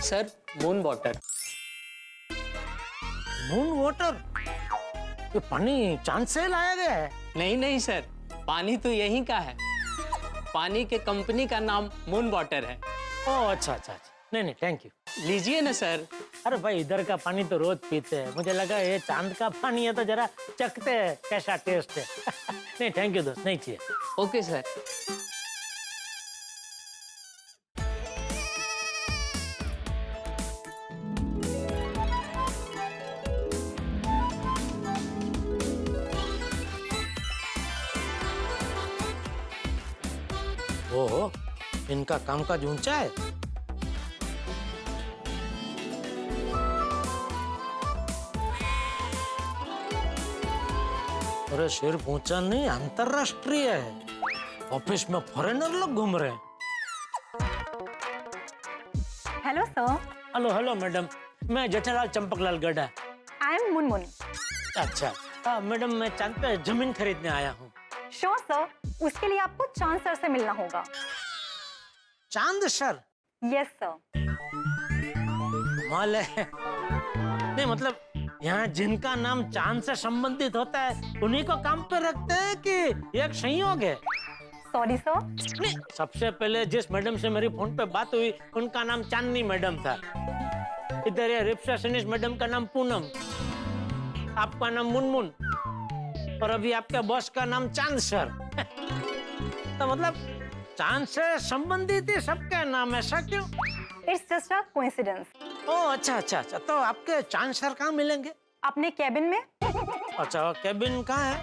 Sir moon water. Moon water? ये पानी चांद से लाया गया है? नहीं नहीं सर, पानी तो यहीं का है। पानी के कंपनी का नाम मून वाटर है। ओ अच्छा अच्छा अच्छा, नहीं थैंक यू। लीजिए ना सर। अरे भाई, इधर का पानी तो रोज पीते हैं, मुझे लगा ये चांद का पानी है तो जरा चखते हैं कैसा टेस्ट है। नहीं थैंक यू दोस्त, नहीं चाहिए। Okay sir. ओहो, इनका कामकाज ऊंचा है। अरे सिर्फ ऊंचा नहीं, अंतरराष्ट्रीय है। ऑफिस में फॉरेनर लोग घूम रहे हैं। Hello sir, hello hello madam, मैं जेठालाल चंपकलाल गढ़ा। I am Munmun. अच्छा, मैडम मैं चांद पे जमीन खरीदने आया हूँ। श्योर सर, उसके लिए आपको चांद सर से मिलना होगा। चांद सर? Yes sir. कमाल है। नहीं मतलब यहाँ जिनका नाम चांद से संबंधित होता है उन्हीं को काम पे रखते हैं कि एक संयोग है? Sorry sir. नहीं, सबसे पहले जिस मैडम से मेरी फोन पे बात हुई उनका नाम चांदनी मैडम था। इधर ये रिसेप्शनिस्ट मैडम का नाम पूनम, आपका नाम मुनमुन, और अभी आपके बॉस का नाम चांद सर। तो मतलब चांद से संबंधित ही सबके नाम, ऐसा क्यों? It's just a coincidence. Oh अच्छा अच्छा अच्छा, तो आपके चांद सर कहाँ मिलेंगे? अपने कैबिन में। अच्छा, कैबिन कहाँ है?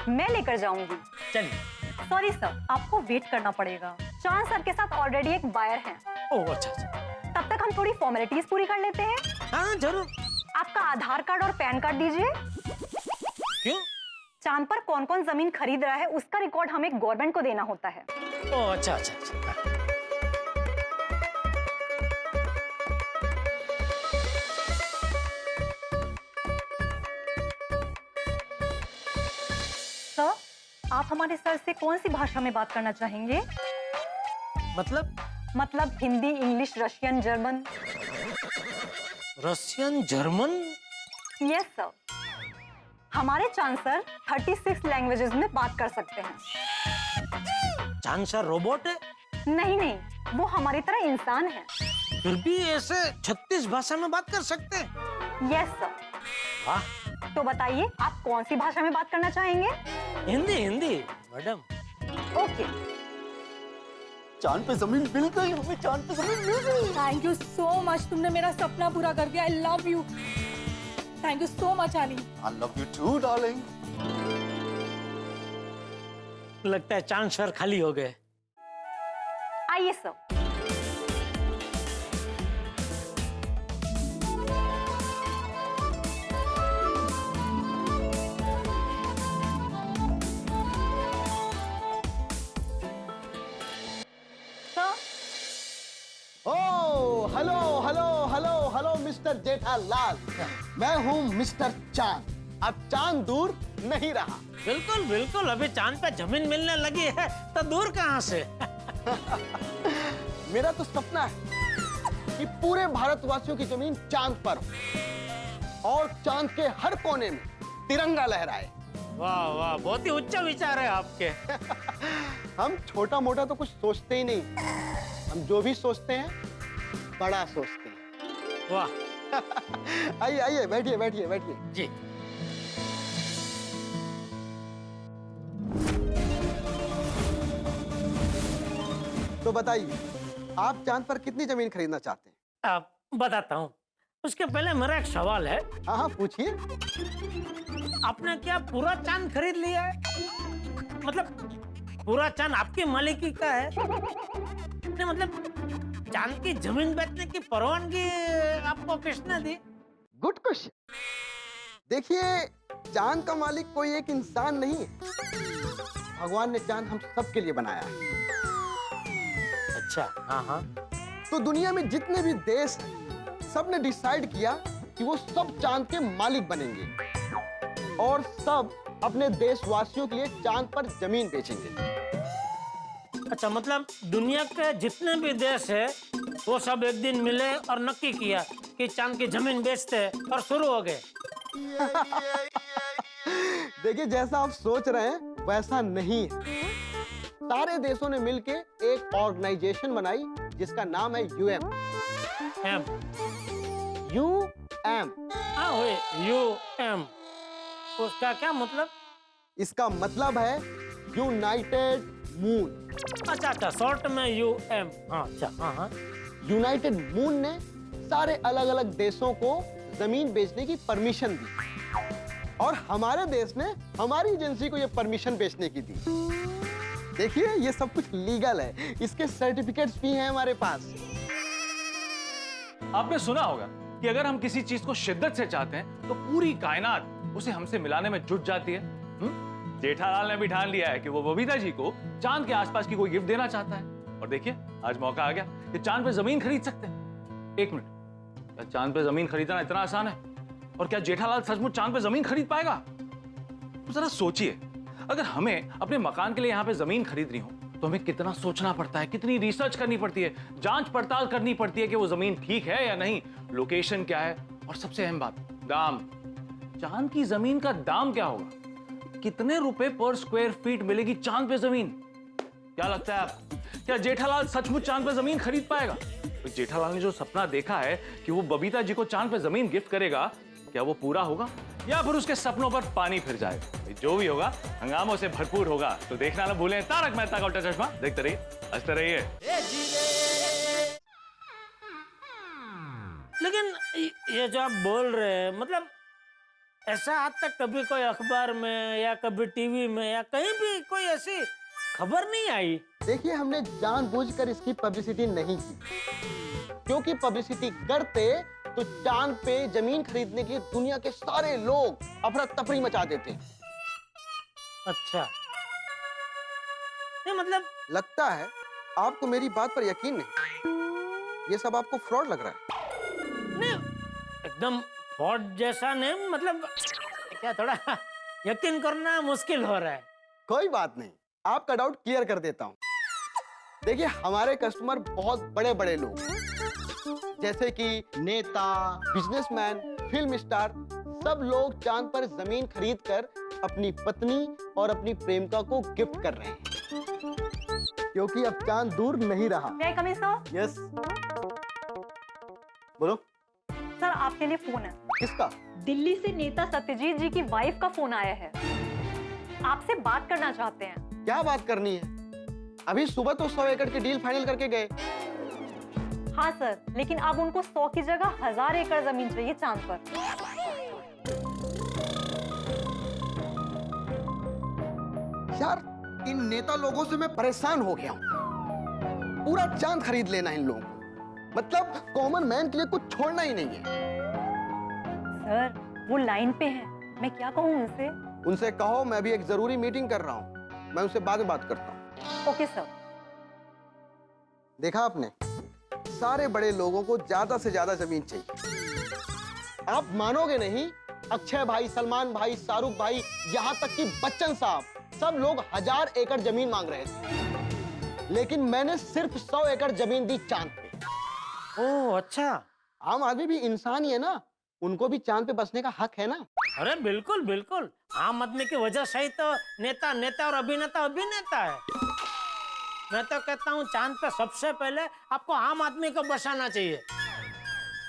मैं लेकर जाऊंगी। चलिए। सॉरी सर, आपको वेट करना पड़ेगा। चांद सर के साथ ऑलरेडी एक बायर है। ओह अच्छा अच्छा। तब तक हम थोड़ी फॉर्मेलिटीज पूरी कर लेते हैं। हाँ जरूर। आपका आधार कार्ड और पैन कार्ड दीजिए। क्यों? चांद पर कौन कौन जमीन खरीद रहा है उसका रिकॉर्ड हमें गवर्नमेंट को देना होता है। ओह अच्छा अच्छा अच्छा। सर, आप हमारे सर से कौन सी भाषा में बात करना चाहेंगे? मतलब Hindi, English, Russian, German. Russian, German? Yes sir, हमारे चांद सर 36 लैंग्वेजेस में बात कर सकते हैं। चांद सर रोबोट है? नहीं नहीं, वो हमारी तरह इंसान है। फिर भी ऐसे 36 भाषा में बात कर सकते हैं? Yes sir. वाह। तो बताइए, आप कौन सी भाषा में बात करना चाहेंगे? हिंदी हिंदी मैडम। ओके। चांद पे जमीन मिल गई हमें, चांद पे जमीन मिल गई। थैंक यू सो मच, तुमने मेरा सपना पूरा कर दिया। I love you. Thank you so much आनी। I love you too darling. लगता है चांद सर खाली हो गए। आइए sir. Hello hello hello hello mister Jethalal, मैं हूँ मिस्टर चांद। अब चांद दूर नहीं रहा। बिल्कुल बिल्कुल, अभी चांद पे जमीन मिलने लगी है तो दूर कहाँ से? मेरा तो सपना है कि पूरे भारतवासियों की जमीन चांद पर हो और चांद के हर कोने में तिरंगा लहराए। वाह वाह, बहुत ही उच्च विचार है आपके। हम छोटा मोटा तो कुछ सोचते ही नहीं, हम जो भी सोचते हैं बड़ा सोचते हैं। वाह। आइए आइए, बैठिए बैठिए बैठिए। जी। तो बताइए, आप चांद पर कितनी जमीन खरीदना चाहते हैं? अब बताता हूँ, उसके पहले मेरा एक सवाल है। हाँ हाँ पूछिए। आपने क्या पूरा चांद खरीद लिया है? मतलब पूरा चांद आपकी मालिकी का है? नहीं मतलब चांद की जमीन बेचने की परवानगी आपको किसने दी? Good question. देखिए, चांद का मालिक कोई एक इंसान नहीं है, भगवान ने चांद हम सबके लिए बनाया है। अच्छा, हाँ हाँ। तो दुनिया में जितने भी देश हैं, सबने डिसाइड किया कि वो सब चांद के मालिक बनेंगे और सब अपने देशवासियों के लिए चांद पर जमीन बेचेंगे। अच्छा, मतलब दुनिया के जितने भी देश है वो सब एक दिन मिले और नक्की किया कि चांद की जमीन बेचते हैं और शुरू हो गए। देखिए, जैसा आप सोच रहे हैं वैसा नहीं है। सारे देशों ने मिलके एक ऑर्गेनाइजेशन बनाई जिसका नाम है यूएम। एम? यूएम। हाँ हुए, यूएम। उसका क्या मतलब? इसका मतलब है यूनाइटेड मून। अच्छा अच्छा, शॉर्ट में यूएम। हाँ अच्छा, हाँ हाँ। यूनाइटेड मून ने सारे अलग अलग देशों को जमीन बेचने की परमिशन दी और हमारे देश ने हमारी एजेंसी को यह परमिशन बेचने की दी। देखिए, ये सब कुछ लीगल है, इसके सर्टिफिकेट्स भी हैं हमारे पास। आपने सुना होगा कि अगर हम किसी चीज को शिद्दत से चाहते हैं तो पूरी कायनात उसे हमसे मिलाने में जुट जाती है। जेठालाल ने भी ठान लिया है कि वो बबीता जी को चांद के आसपास की कोई गिफ्ट देना चाहता है। और देखिए, आज मौका आ गया कि चांद पे जमीन खरीद सकते हैं। एक मिनट, क्या चांद पे जमीन खरीदना इतना आसान है? और क्या जेठालाल सचमुच चांद पे जमीन खरीद पाएगा? तो जरा सोचिए, अगर हमें अपने मकान के लिए यहाँ पे जमीन खरीदनी हो तो हमें कितना सोचना पड़ता है, कितनी रिसर्च करनी पड़ती है, जांच पड़ताल करनी पड़ती है कि वो जमीन ठीक है या नहीं, लोकेशन क्या है, और सबसे अहम बात, दाम। चांद की जमीन का दाम क्या होगा? कितने रुपए पर स्क्वायर फीट मिलेगी चांद पे जमीन? क्या लगता है आपको? क्या जेठालाल सचमुच चांद पे जमीन खरीद पाएगा? जेठालाल ने जो सपना देखा है कि वो बबीता जी को चांद पे जमीन गिफ्ट करेगा, क्या वो पूरा होगा या फिर उसके सपनों पर पानी फिर जाएगा? जो भी होगा हंगामों से भरपूर होगा। तो देखना ना भूलें तारक मेहता का उल्टा चश्मा। देखते रहिए, हंसते रहिए। लेकिन ये जो आप बोल रहे हैं, मतलब ऐसा आज तक कभी कोई अखबार में या कभी टीवी में या कहीं भी कोई ऐसी खबर नहीं आई। देखिए, हमने जानबूझकर इसकी पब्लिसिटी नहीं की, क्योंकि पब्लिसिटी करते तो चांद पे जमीन खरीदने के लिए दुनिया के सारे लोग अफरा तफरी मचा देते। अच्छा, ये मतलब लगता है आपको मेरी बात पर यकीन नहीं, ये सब आपको फ्रॉड लग रहा है। नहीं, एकदम फ्रॉड जैसा नहीं, मतलब क्या थोड़ा यकीन करना मुश्किल हो रहा है। कोई बात नहीं, आपका डाउट क्लियर कर देता हूँ। देखिए, हमारे कस्टमर बहुत बड़े बड़े लोग, जैसे कि नेता, बिजनेसमैन, फिल्म स्टार, सब लोग चांद पर जमीन खरीदकर अपनी पत्नी और अपनी प्रेमिका को गिफ्ट कर रहे हैं, क्योंकि अब चांद दूर नहीं रहा। May I come in, sir? Yes, बोलो। सर, आपके लिए फोन है। किसका? दिल्ली से नेता सत्यजीत जी की वाइफ का फोन आया है, आपसे बात करना चाहते हैं। क्या बात करनी है? अभी सुबह तो 100 एकड़ की डील फाइनल करके गए। हाँ सर, लेकिन अब उनको 100 की जगह 1000 एकड़ जमीन चाहिए चांद पर। यार, इन नेता लोगों से मैं परेशान हो गया हूँ। पूरा चांद खरीद लेना इन लोगों को, मतलब कॉमन मैन के लिए कुछ छोड़ना ही नहीं है। सर, वो लाइन पे हैं, मैं क्या कहूँ उनसे? उनसे कहो मैं अभी एक जरूरी मीटिंग कर रहा हूँ, मैं उनसे बाद में बात करता हूँ। Okay sir. देखा आपने, सारे बड़े लोगों को ज्यादा से ज्यादा जमीन चाहिए। आप मानोगे नहीं, अक्षय भाई, सलमान भाई, शाहरुख भाई, यहाँ तक कि बच्चन साहब, सब लोग 1000 एकड़ जमीन मांग रहे थे, लेकिन मैंने सिर्फ 100 एकड़ जमीन दी चांद पे। ओह अच्छा। आम आदमी भी इंसान ही है ना, उनको भी चांद पे बसने का हक है ना। अरे बिल्कुल बिल्कुल, आम आदमी की वजह से ही तो नेता नेता और अभिनेता अभिनेता है। मैं तो कहता हूँ चांद पे सबसे पहले आपको आम आदमी को बसाना चाहिए,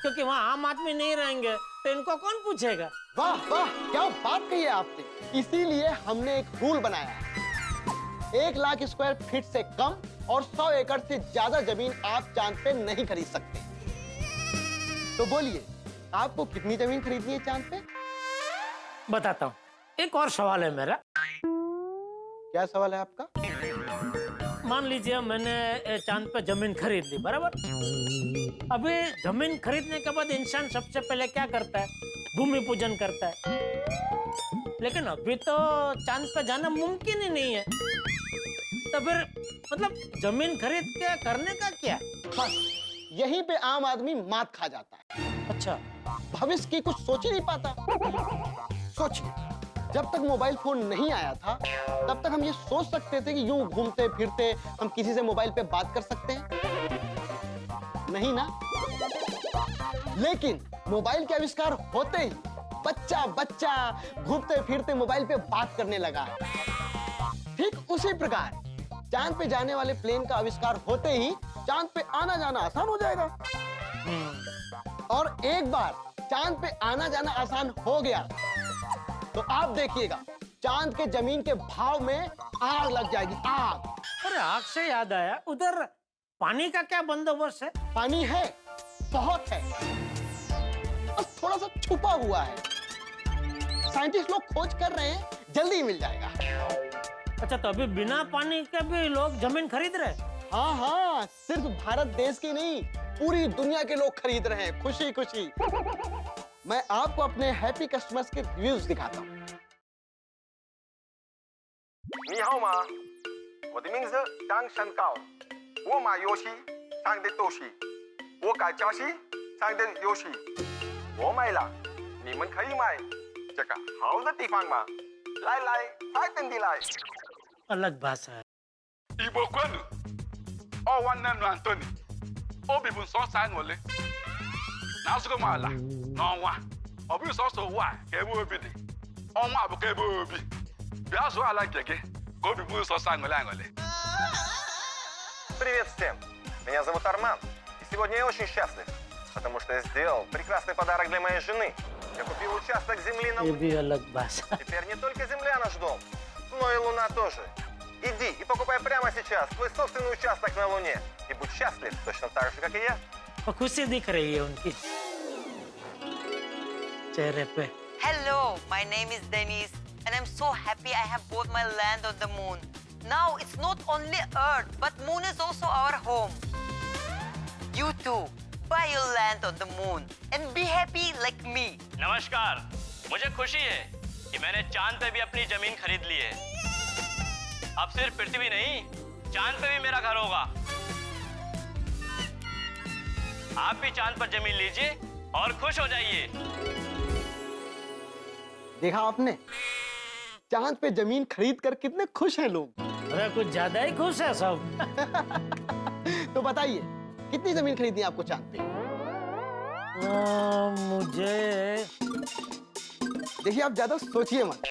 क्योंकि वहाँ आम आदमी नहीं रहेंगे तो इनको कौन पूछेगा। वाह वाह, क्या बात कही है आपने। इसीलिए हमने एक रूल बनाया है, 1 लाख स्क्वायर फीट से कम और 100 एकड़ से ज्यादा जमीन आप चांद पे नहीं खरीद सकते। तो बोलिए, आपको कितनी जमीन खरीदनी है चांद पे? बताता हूँ, एक और सवाल है मेरा। क्या सवाल है आपका? मान लीजिए मैंने चांद पे जमीन खरीद ली, बराबर। अभी जमीन खरीदने के बाद इंसान सबसे पहले क्या करता है? भूमि पूजन करता है। लेकिन अभी तो चांद पे जाना मुमकिन ही नहीं है, तो फिर मतलब जमीन खरीद के करने का क्या? बस यहीं पे आम आदमी मात खा जाता है। अच्छा, भविष्य की कुछ सोच ही नहीं पाता। सोचिए, जब तक मोबाइल फोन नहीं आया था तब तक हम ये सोच सकते थे कि यूं घूमते फिरते हम किसी से मोबाइल पे बात कर सकते हैं, नहीं ना? लेकिन मोबाइल के आविष्कार होते ही बच्चा बच्चा घूमते फिरते मोबाइल पे बात करने लगा है। ठीक उसी प्रकार चांद पे जाने वाले प्लेन का आविष्कार होते ही चांद पे आना जाना आसान हो जाएगा। और एक बार चांद पे आना जाना आसान हो गया तो आप देखिएगा चांद के जमीन के भाव में आग लग जाएगी, आग। अरे आग से याद आया, उधर पानी का क्या बंदोबस्त है? पानी है, बहुत है, बस थोड़ा सा छुपा हुआ है। साइंटिस्ट लोग खोज कर रहे हैं, जल्दी ही मिल जाएगा। अच्छा, तो अभी बिना पानी के भी लोग जमीन खरीद रहे हैं? हाँ हाँ, सिर्फ भारत देश के नहीं, पूरी दुनिया के लोग खरीद रहे हैं, खुशी खुशी। मैं आपको अपने हैप्पी कस्टमर्स के रिव्यूज दिखाता हूँ। 你好吗？我的名字张山高，我买游戏上的东西，我改加西上的游戏，我买了，你们可以买这个好的地方吗？来来，快点的来。 अलग भाषा है। Igbo kwenu, ọ nwanne nnu Antoni, obi bụ sọsọ aṅụrị. Na-azụgo m ala n'ọnwa, ọ bụghị sọsọ ụwa ka ebe obi dị, ọnwa bụ ka ebe obi. Bịa zụọ ala nke gị ka obi bụrụ sọsọ aṅụrị aṅụrị. Привет всем, меня зовут Арман, и сегодня я очень счастлив, потому что я сделал прекрасный подарок для моей жены. Я купил участок земли на ये Луне. भी अलग भाषा। Теперь не только Земля наш дом, но и Луна тоже. Иди и покупай прямо сейчас свой собственный участок на Луне и будь счастлив точно так же, как и я. और खुशी दिख रही है उनकी चेहरे पे। Hello, my name is Denise and I'm so happy I have bought my land on the moon. Now it's not only Earth but moon is also our home. You too, buy your land on the moon and be happy like me. नमस्कार, मुझे खुशी है कि मैंने चांद पे भी अपनी जमीन खरीद ली है। अब सिर्फ पृथ्वी नहीं, चांद पे भी मेरा घर होगा। आप भी चांद पर जमीन लीजिए और खुश हो जाइए। देखा आपने, चांद पे जमीन खरीद कर कितने खुश हैं लोग। अरे कुछ ज्यादा ही खुश है सब। तो बताइए, कितनी जमीन खरीदनी है आपको चांद पे? मुझे देखिए, आप ज्यादा सोचिए मत।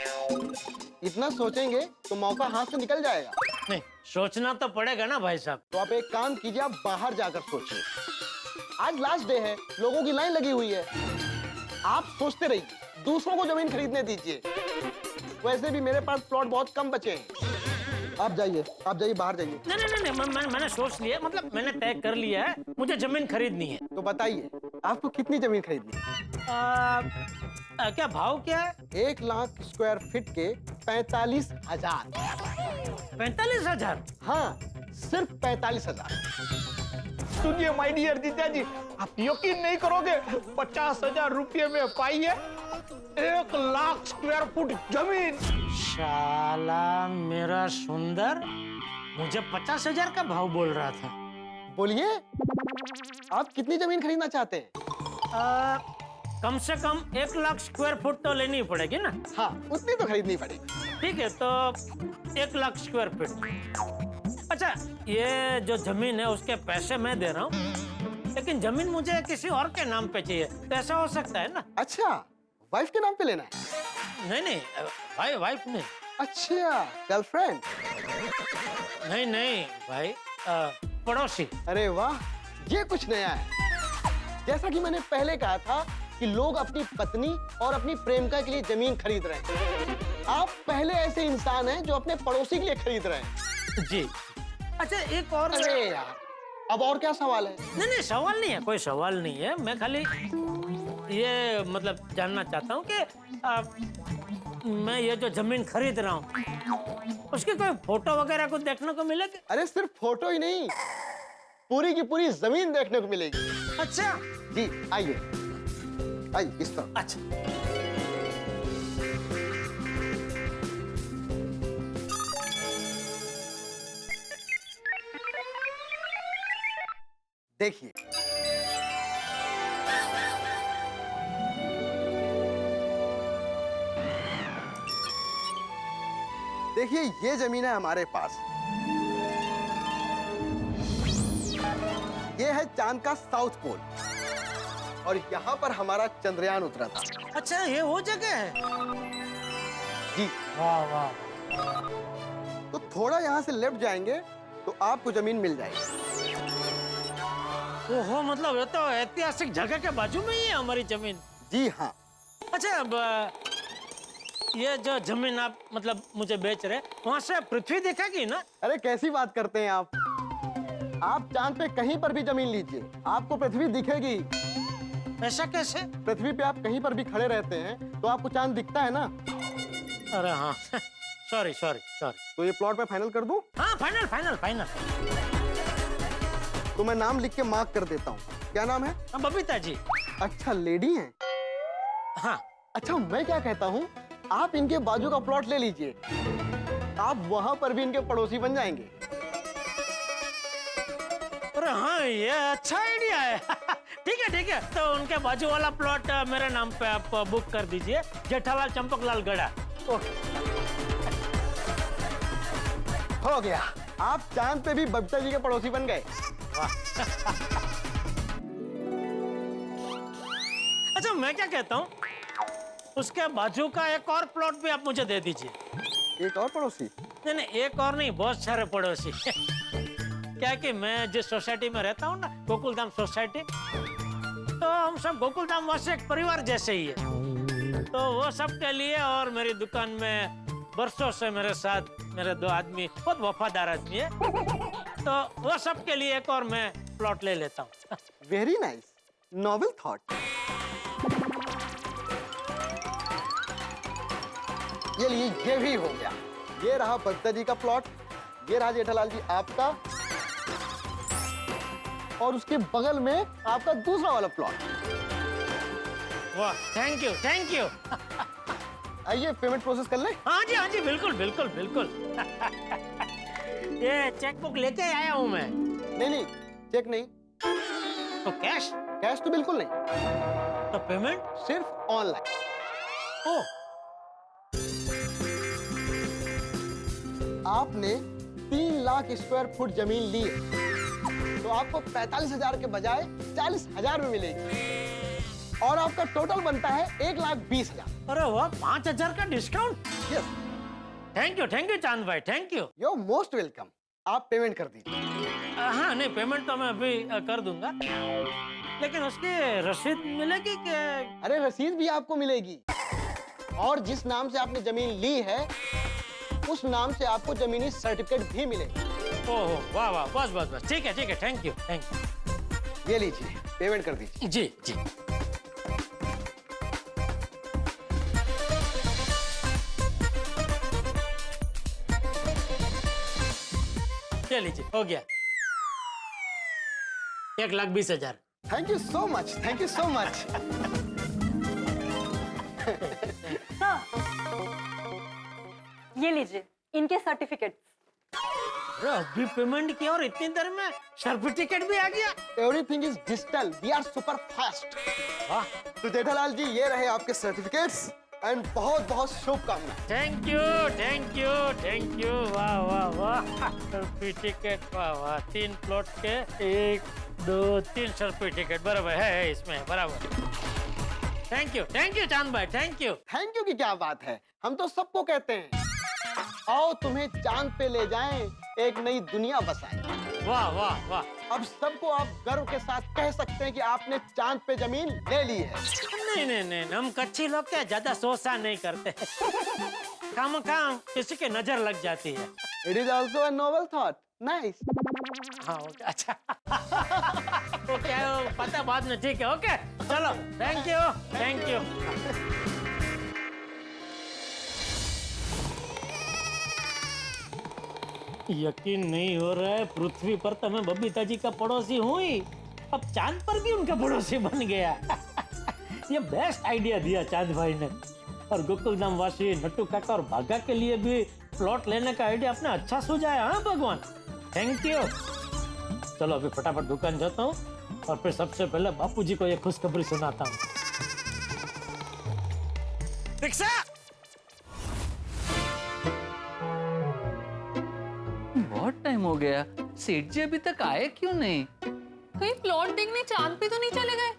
इतना सोचेंगे तो मौका हाथ से निकल जाएगा। नहीं, सोचना तो पड़ेगा ना भाई साहब। तो आप एक काम कीजिए, आप बाहर जाकर सोचिए। आज लास्ट डे है, लोगों की लाइन लगी हुई है। आप सोचते रहिए, दूसरों को जमीन खरीदने दीजिए। वैसे भी मेरे पास प्लॉट बहुत कम बचे हैं। आप जाइए बाहर जाइए। नहीं, मैंने सोच लिया, मतलब मैंने तय कर लिया है, मुझे जमीन खरीदनी है। तो बताइए, आपको कितनी जमीन खरीदनी है? क्या भाव क्या है? 1 लाख स्क्वायर फीट के 45,000। 45,000? हाँ, सिर्फ 45,000। सुनिए माय डियर जीजा जी, आप यकीन नहीं करोगे, 50,000 रुपये में पाई है 1 लाख स्क्वायर फुट जमीन। शाला मेरा सुंदर, मुझे 50,000 का भाव बोल रहा था। बोलिए, आप कितनी जमीन खरीदना चाहते हैं? कम से कम 1 लाख स्क्वायर फुट तो लेनी पड़ेगी ना? हाँ, उतनी तो खरीदनी पड़ेगी। ठीक है, तो 1 लाख स्क्वायर फीट। अच्छा, ये जो जमीन है उसके पैसे मैं दे रहा हूँ, लेकिन जमीन मुझे किसी और के नाम पे चाहिए, तो ऐसा हो सकता है ना? अच्छा, वाइफ के नाम पे लेना है? नहीं, वाइफ नहीं। अच्छा, गर्लफ्रेंड? नहीं भाई, पड़ोसी। अरे वाह, ये कुछ नया है। जैसा कि मैंने पहले कहा था कि लोग अपनी पत्नी और अपनी प्रेमिका के लिए जमीन खरीद रहे हैं। आप पहले ऐसे इंसान हैं जो अपने पड़ोसी के लिए खरीद रहे हैं। जी। अच्छा, एक और। अरे यार, अब और क्या सवाल है? नहीं, सवाल नहीं है, कोई सवाल नहीं है। मैं खाली ये मतलब जानना चाहता हूँ कि मैं ये जो जमीन खरीद रहा हूँ उसकी कोई फोटो वगैरह कुछ देखने को मिलेगी? अरे सिर्फ फोटो ही नहीं, पूरी की पूरी जमीन देखने को मिलेगी। अच्छा जी आइए आइए इस तरफ। अच्छा देखिए, देखिए ये जमीन है हमारे पास। ये है चांद का साउथ पोल और यहाँ पर हमारा चंद्रयान उतरा था। अच्छा, ये वो जगह है? जी वाह वाह। तो थोड़ा यहाँ से लेफ्ट जाएंगे तो आपको जमीन मिल जाएगी। ओहो, मतलब ये तो ऐतिहासिक जगह के बाजू में ही है हमारी जमीन। जी हाँ। अच्छा, अब ये जो जमीन आप मतलब मुझे बेच रहे, वहाँ से पृथ्वी दिखेगी ना? अरे कैसी बात करते हैं आप चांद पे कहीं पर भी जमीन लीजिए, आपको पृथ्वी दिखेगी। ऐसा कैसे? पृथ्वी पे आप कहीं पर भी खड़े रहते हैं तो आपको चांद दिखता है ना। अरे हाँ, सॉरी सॉरी सॉरी। तो ये प्लॉट में फाइनल कर दूं? हाँ, फाइनल फाइनल फाइनल। तो मैं नाम लिख के मार्क कर देता हूँ। क्या नाम है? बबीता जी। अच्छा, लेडी हैं? हाँ। अच्छा, मैं क्या कहता हूँ, आप इनके बाजू का प्लॉट ले लीजिए, आप वहां पर भी इनके पड़ोसी बन जाएंगे। अरे हाँ, ये अच्छा आइडिया है। ठीक है, तो उनके बाजू वाला प्लॉट मेरे नाम पे आप बुक कर दीजिए, जेठालाल चंपकलाल गड़ा। ओके, हो गया, आप चांद पे भी बबीता जी के पड़ोसी बन गए। अच्छा, मैं क्या कहता हूँ, उसके बाजू का एक और प्लॉट भी आप मुझे दे दीजिए। एक और पड़ोसी? नहीं, एक और नहीं, बहुत सारे पड़ोसी। क्या कि मैं जिस सोसाइटी में रहता हूँ ना, गोकुलधाम सोसाइटी, तो हम सब गोकुलधाम वासी एक परिवार जैसे ही है। तो वो सब के लिए, और मेरी दुकान में बरसों से मेरे साथ मेरे 2 आदमी बहुत वफादार आदमी है, तो वो सब के लिए एक और मैं प्लॉट ले लेता हूँ। Very nice, noble thought. ये लिए, ये भी हो गया। ये रहा बबीता जी का प्लॉट, ये रहा जेठालाल जी आपका, और उसके बगल में आपका दूसरा वाला प्लॉट। वाह, थैंक यू थैंक यू। आइए पेमेंट प्रोसेस कर ले। हाँ जी, बिल्कुल बिल्कुल बिल्कुल। ये चेकबुक लेके आया हूँ मैं। नहीं, चेक नहीं। तो कैश? कैश तो बिल्कुल नहीं। तो पेमेंट? सिर्फ ऑनलाइन। ओह, आपने 3 लाख स्क्वायर फुट जमीन ली है, तो आपको 45,000 के बजाय 40,000 में मिलेगी, और आपका टोटल बनता है 1,20,000। अरे वाह, 5,000 का discount. Yes, thank you Chand भाई, thank you. You are most welcome. आप पेमेंट कर दीजिए। हाँ, नहीं, पेमेंट तो मैं अभी कर दूंगा, लेकिन उसकी रसीद मिलेगी क्या? अरे रसीद भी आपको मिलेगी, और जिस नाम से आपने जमीन ली है उस नाम से आपको जमीनी सर्टिफिकेट भी मिलेगा। ओहो, वाह वाह, बस, ठीक है, थैंक यू। ये लीजिए, पेमेंट कर दीजिए। जी। ये लीजिए, हो गया 1,20,000। Thank you so much, thank you so much. ये लीजिए इनके सर्टिफिकेट। अभी पेमेंट किया और इतनी देर में सर्टिफिकेट भी आ गया। Everything is digital, we are super fast. वाह, तो जेठालाल जी, ये रहे आपके सर्टिफिकेट्स, एंड बहुत बहुत शुभकामनाएं। Thank you. वाह, सर्टिफिकेट, वाह, 3 प्लॉट के 1, 2, 3 सर्टिफिकेट बराबर है इसमें, बराबर। थैंक यू चांद भाई, थैंक यू की क्या बात है, हम तो सबको कहते हैं, आओ तुम्हें चांद पे ले जाएं, एक नई दुनिया बसाएं। वाह। अब सबको आप गर्व के साथ कह सकते हैं कि आपने चांद पे जमीन ले ली है। नहीं, हम कच्ची लोग क्या ज्यादा सोचा नहीं करते। खामखाम किसी के नजर लग जाती है। It is also a noble thought. Nice. हाँ, अच्छा। तो क्या है, पता बाद में, ठीक है, ओके, चलो, थैंक यू। यकीन नहीं हो रहा है पृथ्वी पर तो मैं बबीता जी का पड़ोसी हूँ ही, अब चांद पर भी उनका पड़ोसी बन गया। ये बेस्ट आइडिया दिया चांद भाई ने। और गोकुलधाम वासी नट्टू काका और भागा के लिए भी प्लॉट लेने का आइडिया आपने अच्छा सुझाया। हाँ भगवान, थैंक यू। चलो अभी फटाफट दुकान जाता हूँ और फिर सबसे पहले बापूजी को ये खुशखबरी सुनाता हूँ। रिक्शा! बहुत टाइम हो गया, सेठ जी अभी तक आए क्यों नहीं? कहीं प्लॉट देखने चांद पे तो नहीं चले गए?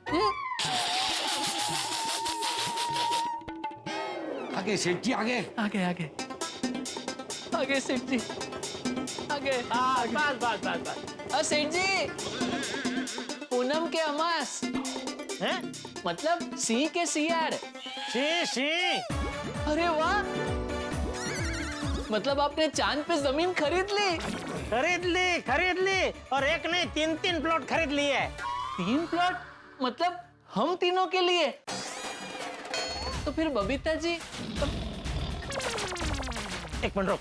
आगे सेठ जी, आगे आगे आगे आगे सेठ जी, आगे। बस बस बस बस। सेठ जी, पूनम के अमास हैं? मतलब सी के सीआर। सी। अरे वाह, मतलब आपने चांद पे जमीन खरीद ली? खरीद ली और एक नहीं 3 प्लॉट खरीद लिए। 3 प्लॉट? मतलब हम तीनों के लिए? तो फिर बबीता जी? एक मिनट रुक।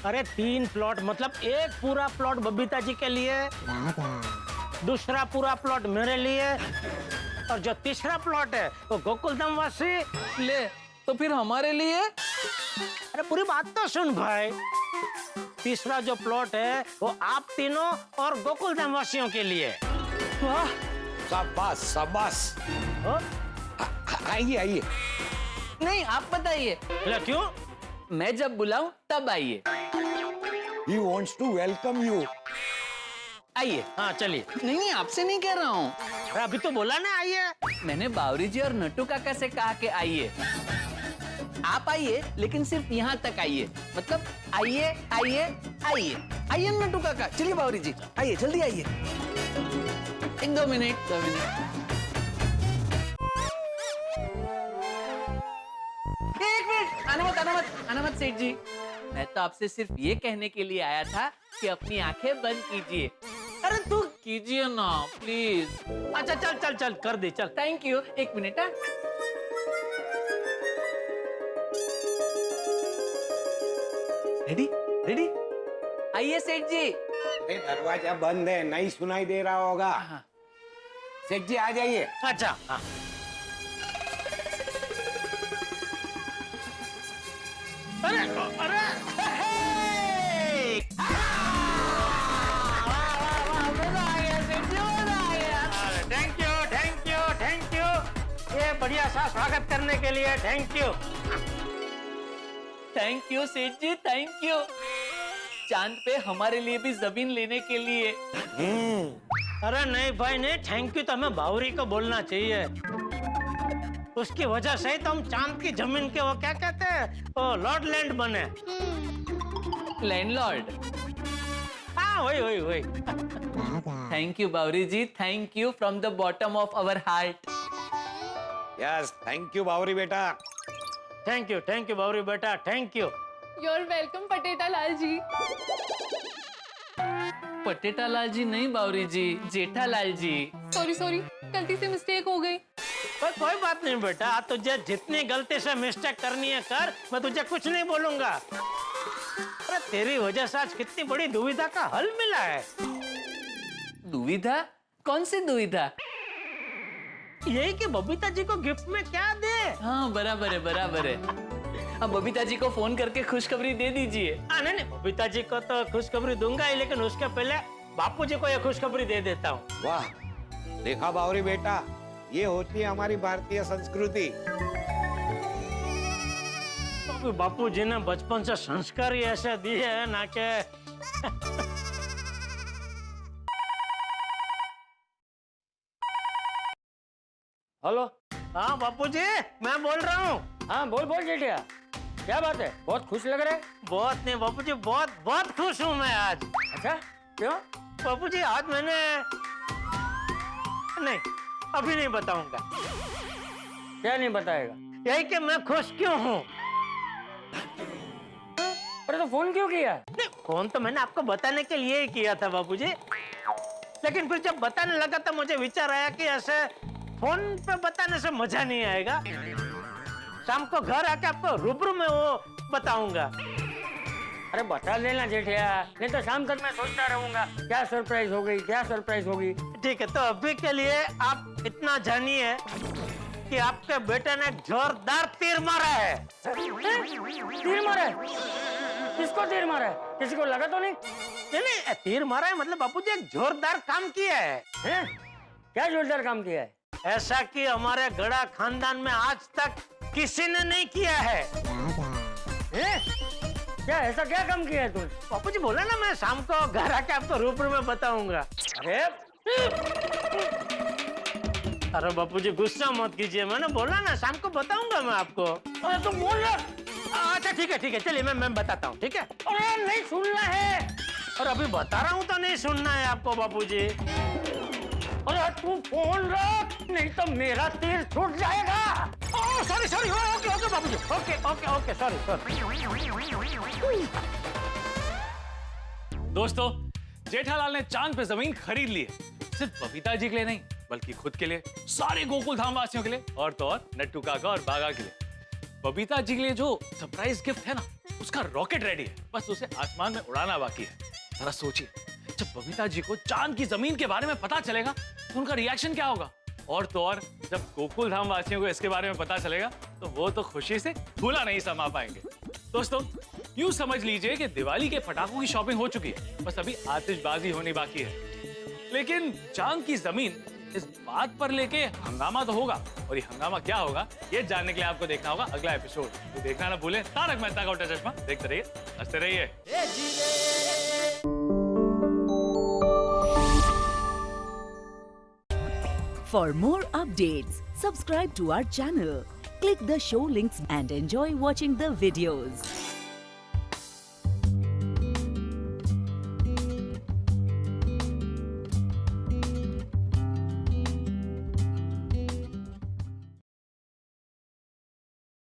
अरे 3 प्लॉट मतलब एक पूरा प्लॉट बबीता जी के लिए, दूसरा पूरा प्लॉट मेरे लिए, और जो तीसरा प्लॉट है वो गोकुलधाम वासी ले। तो फिर हमारे लिए? अरे पूरी बात तो सुन भाई। तीसरा जो प्लॉट है वो आप तीनों और गोकुलधाम वासियों के लिए। वाह, शाबाश शाबाश। आइए आइए। नहीं, आप बताइए। क्यों? मैं जब बुलाऊं तब आइए। He wants to welcome you. आइए। हाँ चलिए। नहीं, आपसे नहीं कह रहा हूँ। अभी तो बोला ना आइए। मैंने बावरी जी और नट्टू काका से कहा कि आइए। आप आइए, लेकिन सिर्फ यहाँ तक आइए। मतलब आइए आइए आइए आइए नट्टू काका। चलिए बावरी जी, आइए जल्दी आइए। 1-2 मिनट। एक मिनट, आना मत सेठ जी। मैं तो आपसे सिर्फ ये कहने के लिए आया था कि अपनी आंखें बंद कीजिए। अरे तू कीजिए ना प्लीज। अच्छा चल कर दे चल। Thank you. 1 मिनट। रेडी? आइए सेठ जी। दरवाजा बंद है, नहीं सुनाई दे रहा होगा। सेठ जी आ जाइए। अच्छा हाँ। अरे थैंक यू। ये बढ़िया सा स्वागत करने के लिए थैंक यू सेठ जी, थैंक यू। चांद पे हमारे लिए भी जमीन लेने के लिए। अरे नहीं भाई नहीं, थैंक यू तो हमें बावरी को बोलना चाहिए। उसकी वजह से तो हम चांद की जमीन के वो क्या कहते हैं, वो लॉर्ड लैंड बने। लैंडलॉर्ड? हाँ वही। Thank you Bawri ji, thank you from the bottom of our heart. Yes, thank you Bawri बेटा। थैंक यू बावरी बेटा, thank you. You're welcome Pateta Lal ji. Pateta Lal ji नहीं बावरी जी, जेठालाल जी। सॉरी, गलती से मिस्टेक हो गई। कोई बात नहीं बेटा, तुझे जितनी गलती से मिस्टेक करनी है कर, मैं तुझे कुछ नहीं बोलूंगा। अरे तेरी वजह से आज कितनी बड़ी दुविधा का हल मिला है। दुविधा? कौन सी दुविधा? यही कि बबीता जी को गिफ्ट में क्या दे। हाँ बराबर है। अब बबीता जी को फोन करके खुशखबरी दे दीजिए। नहीं, बबीता जी को तो खुशखबरी दूंगा ही, लेकिन उसके पहले बापू जी को यह खुशखबरी दे देता हूँ। वाह, देखा बावरी बेटा, ये होती है हमारी भारतीय संस्कृति। तो बापू जी ने बचपन से संस्कार ही ऐसे दिए है ना के। हेलो, हाँ बापू जी मैं बोल रहा हूँ। हाँ बोल जेठिया, क्या बात है? बहुत खुश लग रहे। बहुत नहीं बापू जी, बहुत खुश हूँ मैं आज। अच्छा क्यों? बापू जी आज मैंने, नहीं अभी नहीं बताऊंगा। क्या नहीं बताएगा? यही कि मैं खुश क्यों हूँ। अरे तो फोन क्यों किया? नहीं, फोन तो मैंने आपको बताने के लिए ही किया था बापूजी, लेकिन फिर जब बताने लगा तो मुझे विचार आया कि ऐसे फोन पे बताने से मजा नहीं आएगा, शाम को घर आके आपको रूबरू में वो बताऊंगा। अरे बता देना जेठिया, नहीं तो शाम तक मैं सोचता रहूंगा क्या सरप्राइज होगी, क्या सरप्राइज होगी। ठीक है, तो अभी के लिए आप इतना जानिए कि आपके बेटे ने जोरदार तीर मारा है। तीर मारा है? किसको तीर मारा है? किसी को लगा तो नहीं? नहीं, तीर मारा है मतलब बापूजी एक जोरदार काम किया है। क्या जोरदार काम किया है? ऐसा कि हमारे गड़ा खानदान में आज तक किसी ने नहीं किया है। क्या ऐसा क्या काम किया है तूने? बापूजी बोला ना मैं शाम को घर आके आपको रूबरू में बताऊंगा। अरे बापूजी गुस्सा मत कीजिए, मैंने बोला ना शाम को बताऊंगा मैं आपको। अरे तुम बोल रहे? अच्छा ठीक है चलिए मैं बताता हूँ, ठीक है? अरे नहीं सुनना है, और अभी बता रहा हूँ तो नहीं सुनना है आपको बापूजी। अरे तू फोन रख, नहीं तो मेरा तीर छूट जाएगा। सॉरी ओके बापूजी, ओके सॉरी। दोस्तों, जेठालाल ने चांद पे जमीन खरीद ली है, सिर्फ बबीता जी के लिए नहीं बल्कि खुद के लिए, सारे गोकुल धाम वासियों के लिए, और तो और नट्टू काका और बागा के लिए। बबीता जी के लिए जो सरप्राइज गिफ्ट है ना, उसका रॉकेट रेडी है, बस उसे आसमान में उड़ाना बाकी है। जरा सोचिए, जब बबीता जी को चांद की जमीन के बारे में पता चलेगा तो उनका रिएक्शन क्या होगा, और तो और जब गोकुल धाम वासियों को इसके बारे में पता चलेगा तो वो तो खुशी से फूला नहीं समा पाएंगे। दोस्तों, यूं समझ लीजिए कि दिवाली के पटाखों की शॉपिंग हो चुकी है, बस अभी आतिशबाजी होनी बाकी है। लेकिन चांद की जमीन इस बात पर लेके हंगामा तो होगा, और ये हंगामा क्या होगा ये जानने के लिए आपको देखना होगा अगला एपिसोड। तो देखना ना भूलें तारक मेहता का उल्टा चश्मा। देखते रहिए, हंसते रहिए। For more updates, subscribe to our channel, click the show links and enjoy watching the videos.